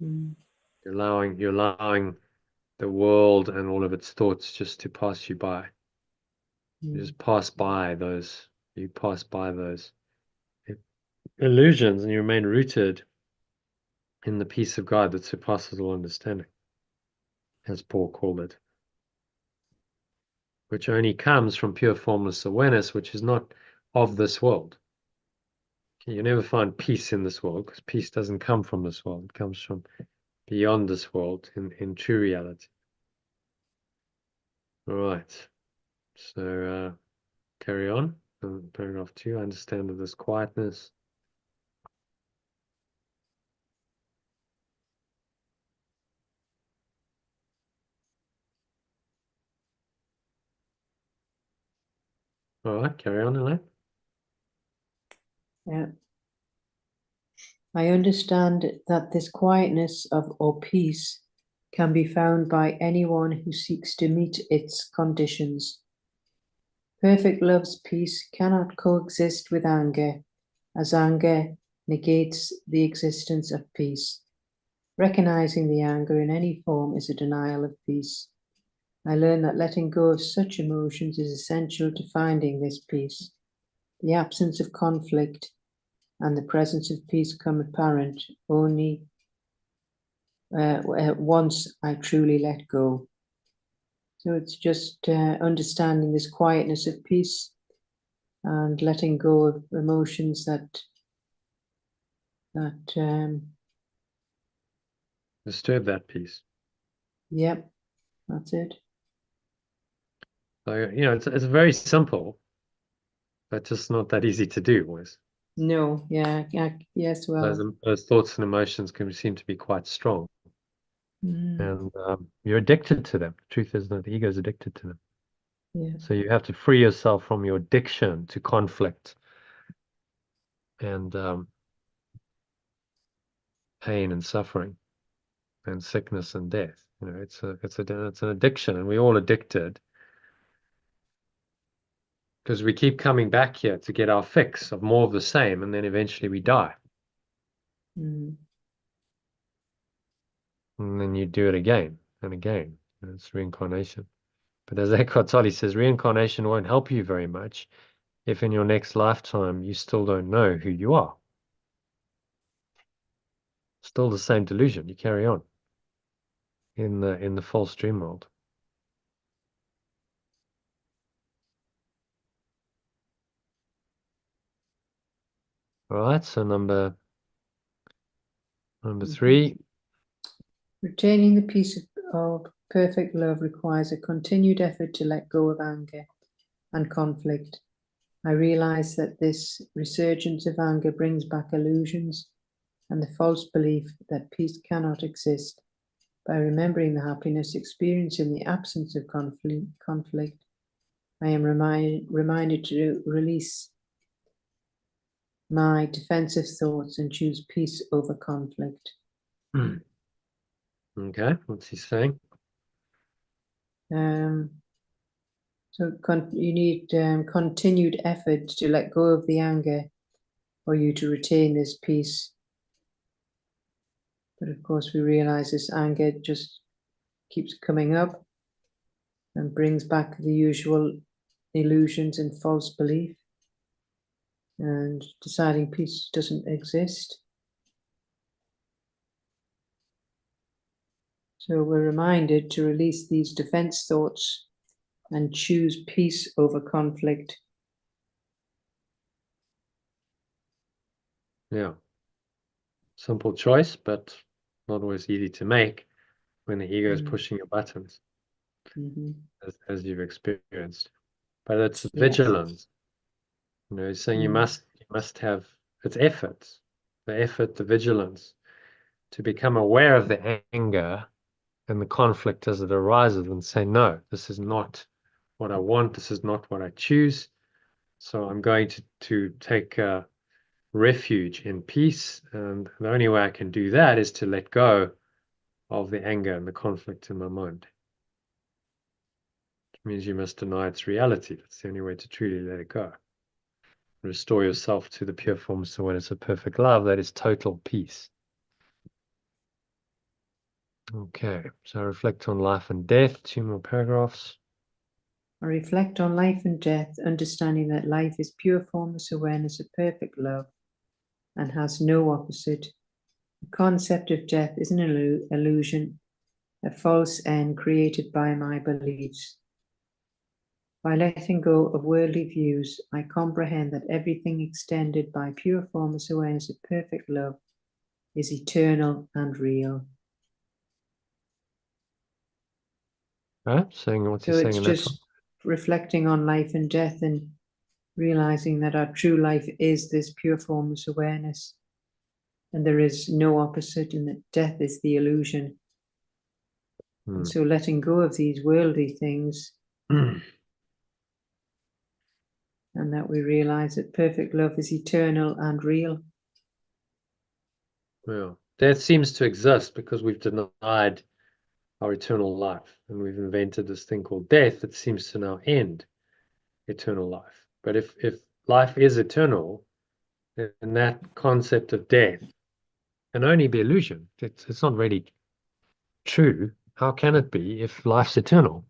You're allowing the world and all of its thoughts just to pass you by. You just pass by those. You pass by those illusions, and you remain rooted in the peace of God that surpasses all understanding, as Paul called it, which only comes from pure formless awareness, which is not of this world. You never find peace in this world, because peace doesn't come from this world. It comes from beyond this world in true reality. All right. So carry on. Paragraph 2, I understand that this quietness. All right, carry on, Elaine.
Yeah. I understand that this quietness or peace can be found by anyone who seeks to meet its conditions. Perfect love's peace cannot coexist with anger, as anger negates the existence of peace. Recognizing the anger in any form is a denial of peace. I learn that letting go of such emotions is essential to finding this peace. The absence of conflict and the presence of peace come apparent only once I truly let go. So it's just understanding this quietness of peace and letting go of emotions that
Disturb that peace.
Yep, that's it.
So, it's very simple, but just not that easy to do, always.
No, yeah, yes, well.
Those thoughts and emotions can seem to be quite strong. And you're addicted to them. The truth is that the ego is addicted to them.
Yeah.
So you have to free yourself from your addiction to conflict and pain and suffering and sickness and death. It's an addiction, and we're all addicted because we keep coming back here to get our fix of more of the same, and then eventually we die. And then you do it again and again. It's reincarnation. But as Eckhart Tolle says, reincarnation won't help you very much if in your next lifetime you still don't know who you are. Still the same delusion. You carry on. in the false dream world. All right, so number 3.
Retaining the peace of perfect love requires a continued effort to let go of anger and conflict. I realize that this resurgence of anger brings back illusions and the false belief that peace cannot exist. By remembering the happiness experienced in the absence of conflict, I am reminded to release my defensive thoughts and choose peace over conflict.
Okay, what's he saying?
So you need continued effort to let go of the anger for you to retain this peace. But of course, we realize this anger just keeps coming up and brings back the usual illusions and false belief, and deciding peace doesn't exist. So we're reminded to release these defense thoughts and choose peace over conflict.
Yeah. Simple choice, but not always easy to make when the ego is pushing your buttons, as you've experienced. But it's vigilance. You know, he's saying you must have, it's effort, the vigilance to become aware of the anger and the conflict as it arises and say, no, this is not what I want. This is not what I choose. So I'm going to take refuge in peace. And the only way I can do that is to let go of the anger and the conflict in my mind. Which means you must deny its reality. That's the only way to truly let it go. Restore yourself to the pure forms of awareness of perfect love. That is total peace. Okay, so reflect on life and death. 2 more paragraphs.
I reflect on life and death, understanding that life is pure formless awareness of perfect love and has no opposite. The concept of death is an illusion, a false end created by my beliefs. By letting go of worldly views, I comprehend that everything extended by pure formless awareness of perfect love is eternal and real.
Saying what's he
So
saying
it's
in that
just reflecting on life and death and realizing that our true life is this pure formless awareness, and there is no opposite, and that death is the illusion. And so letting go of these worldly things, and that we realize that perfect love is eternal and real.
Yeah. Death seems to exist because we've denied our eternal life, and we've invented this thing called death that seems to now end eternal life. But if life is eternal, then that concept of death can only be illusion. It's not really true. How can it be if life's eternal?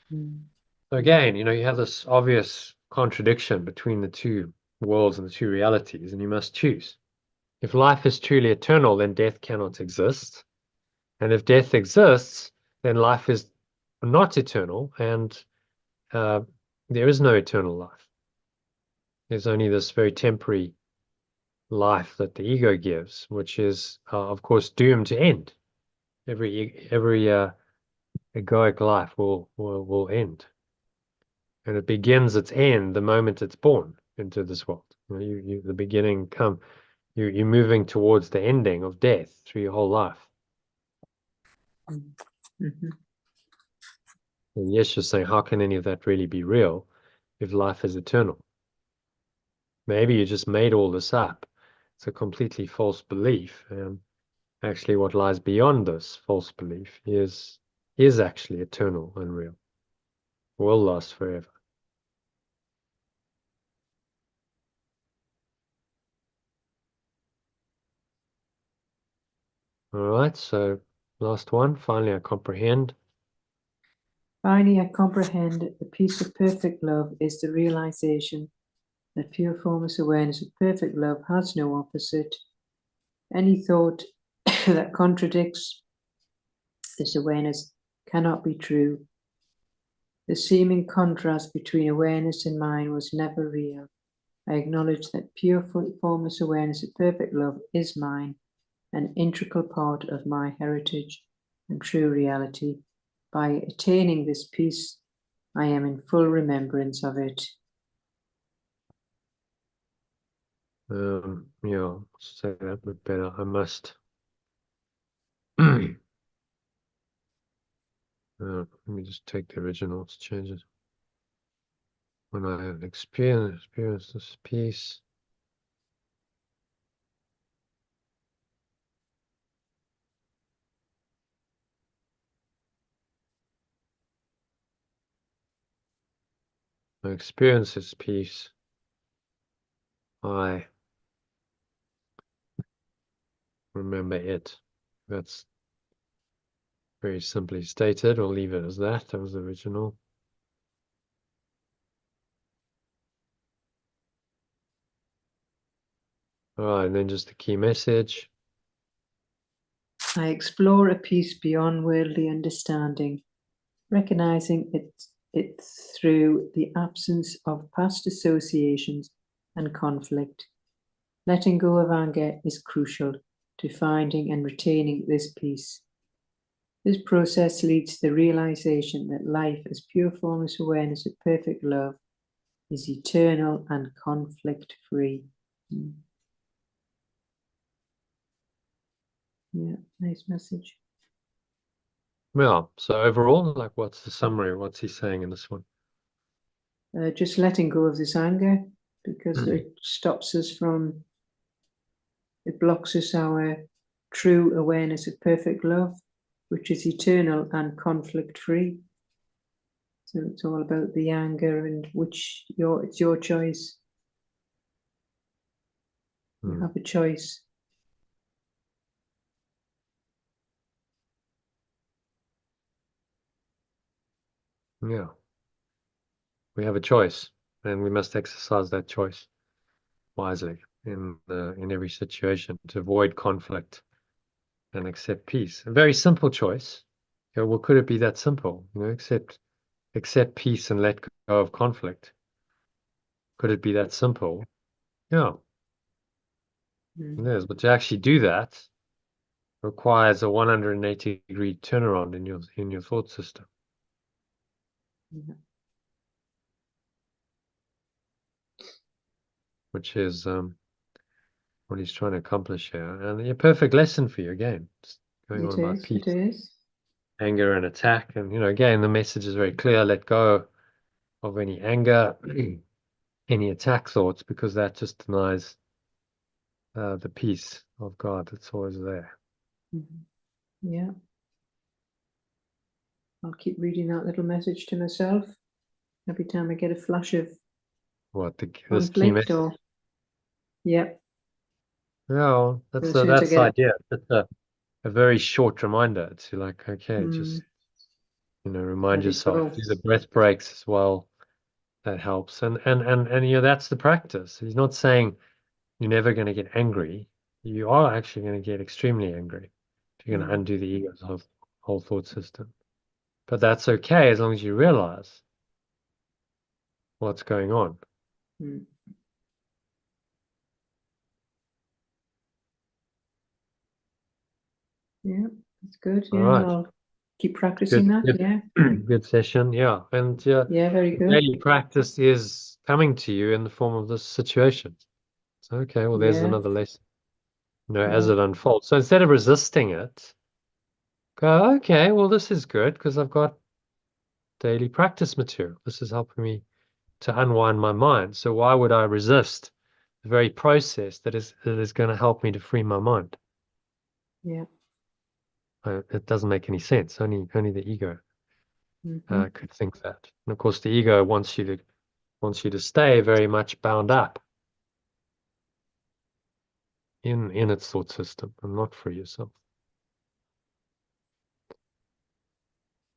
So again, you know, you have this obvious contradiction between the two worlds and the two realities, and you must choose. If life is truly eternal, then death cannot exist. And if death exists, then life is not eternal, and there is no eternal life. There's only this very temporary life that the ego gives, which is, of course, doomed to end. Every egoic life will end, and it begins its end the moment it's born into this world. The beginning you're moving towards the ending of death through your whole life. And yes, you're saying, how can any of that really be real if life is eternal? Maybe you just made all this up. It's a completely false belief. And actually what lies beyond this false belief is actually eternal and real. Will last forever. All right, so last one. Finally, I comprehend.
Finally, I comprehend that the peace of perfect love is the realization that pure formless awareness of perfect love has no opposite. Any thought that contradicts This awareness cannot be true. The seeming contrast between awareness and mine was never real. I acknowledge that pure formless awareness of perfect love is mine, an integral part of my heritage and true reality. By attaining this peace, I am in full remembrance of it.
Yeah, I'll say that a bit better. I must. Let me just take the original, let's change it. When I have experienced this peace, I experience this peace, I remember it. That's very simply stated. We'll leave it as that. That was the original. All right, and then just the key message.
I explore a peace beyond worldly understanding, recognizing it through the absence of past associations and conflict. Letting go of anger is crucial to finding and retaining this peace. This process leads to the realization that life as pure formless awareness of perfect love is eternal and conflict-free. Yeah, nice message.
Yeah, so overall, like, what's the summary? What's he saying in this one?
Just letting go of this anger, because it stops us from, it blocks us our true awareness of perfect love, which is eternal and conflict-free. So it's all about the anger, and it's your choice. You have a choice.
Yeah. We have a choice, and we must exercise that choice wisely in every situation to avoid conflict and accept peace. A very simple choice. You know, well, could it be that simple? You know, accept peace and let go of conflict. Could it be that simple? Yeah. It is, but to actually do that requires a 180-degree turnaround in your thought system.
Yeah.
Which is what he's trying to accomplish here. And a perfect lesson for you again. Just going on about peace.
It is.
Anger and attack. And, you know, again, the message is very clear. Let go of any anger, any attack thoughts, because that just denies the peace of God that's always there.
Yeah. I'll keep reading that little message to myself every time I get a flash of
This key message?
Yeah.
Well, that's the idea. It's a very short reminder to, like, okay, just, you know, remind yourself. Do the breath breaks as well. That helps. And you know, that's the practice. He's not saying you're never going to get angry. You are actually going to get extremely angry if you're going to undo the ego's whole thought system. But that's okay as long as you realize what's going on.
Yeah, that's good. Yeah,
All right.
I'll keep practicing that. Yeah.
Good session. Yeah. And yeah,
very good.
daily practice is coming to you in the form of this situation. So, okay, well, there's another lesson, you know, as it unfolds. So instead of resisting it, go, okay, well, this is good because I've got daily practice material. This is helping me to unwind my mind. So why would I resist the very process that is going to help me to free my mind?
Yeah.
It doesn't make any sense. Only the ego could think that. And of course, the ego wants you to stay very much bound up in its thought system and not free yourself.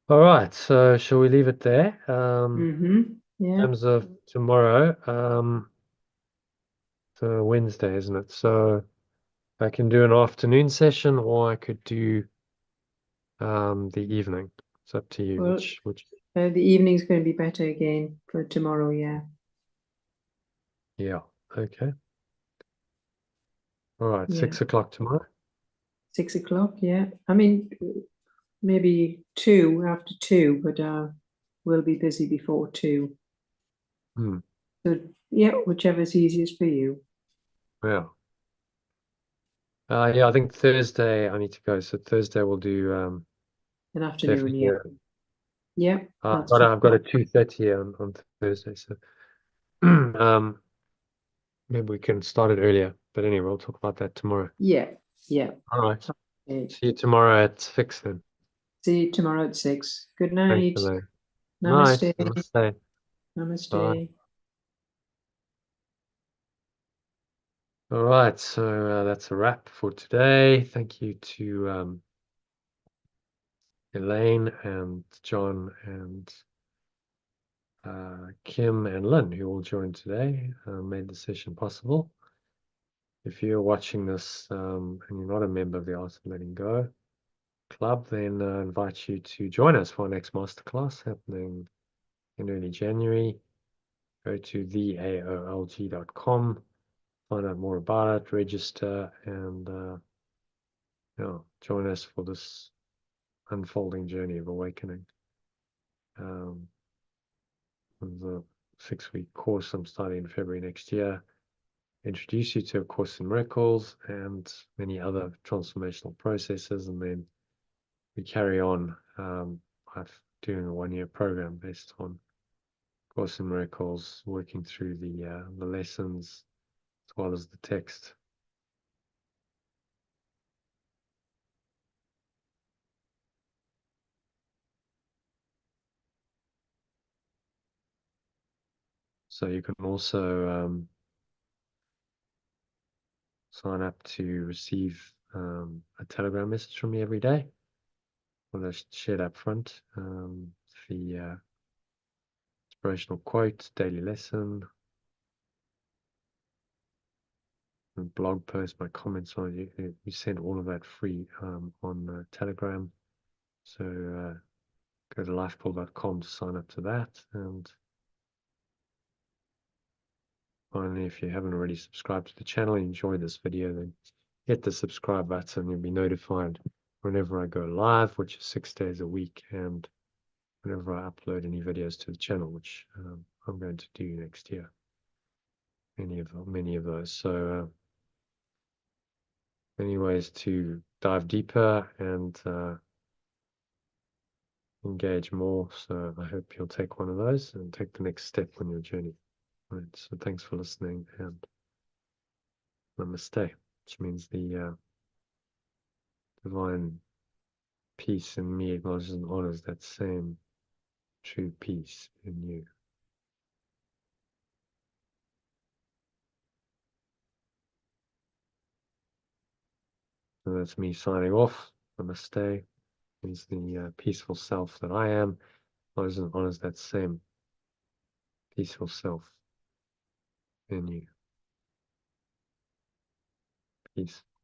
All right. So shall we leave it there? In terms of tomorrow, so Wednesday, isn't it? So I can do an afternoon session, or I could do the evening. It's up to you.
Well,
Which
the evening's going to be better again for tomorrow, yeah.
yeah, okay. All right,
Yeah.
6 o'clock tomorrow.
6 o'clock, yeah. I mean, maybe 2 after 2, but we'll be busy before 2.
Hmm.
So, yeah, whichever's easiest for you.
Yeah. Yeah, I think Thursday I need to go. So Thursday we'll do
An afternoon,
definitely.
yeah. Yeah, that's
I've got a
fine.
2:30 on Thursday. So maybe we can start it earlier. But anyway, we'll talk about that tomorrow.
Yeah, yeah.
All right.
Okay.
See you tomorrow at 6 then.
See you tomorrow at 6. Good
Thanks,
night.
Elaine.
Namaste.
Night. Namaste.
Namaste.
Bye. All right, so that's a wrap for today. Thank you to Elaine and John and Kim and Lynn, who all joined today, made the session possible. If you're watching this and you're not a member of the Art of Letting Go Club, then I invite you to join us for our next masterclass happening in early January. Go to theaolg.com, find out more about it, register, and join us for this unfolding journey of awakening. The 6-week course I'm starting in February next year. Introduce you to A Course in Miracles and many other transformational processes, and then we carry on doing a 1-year program based on Course in Miracles, working through the lessons as well as the text. So you can also sign up to receive a Telegram message from me every day. Well, that's shared up front. The inspirational quote, daily lesson, and blog post, my comments on it. We send all of that free on Telegram. So go to lifepool.com to sign up to that. And finally, if you haven't already subscribed to the channel and enjoyed this video, then hit the subscribe button. You'll be notified whenever I go live, which is 6 days a week, and whenever I upload any videos to the channel, which I'm going to do next year. Many of those. So many ways to dive deeper and engage more. So I hope you'll take one of those and take the next step on your journey. Right. So thanks for listening, and namaste, which means the divine peace in me acknowledges and honors that same true peace in you. So that's me signing off. Namaste means the peaceful self that I am acknowledges and honors that same peaceful self in you. Peace.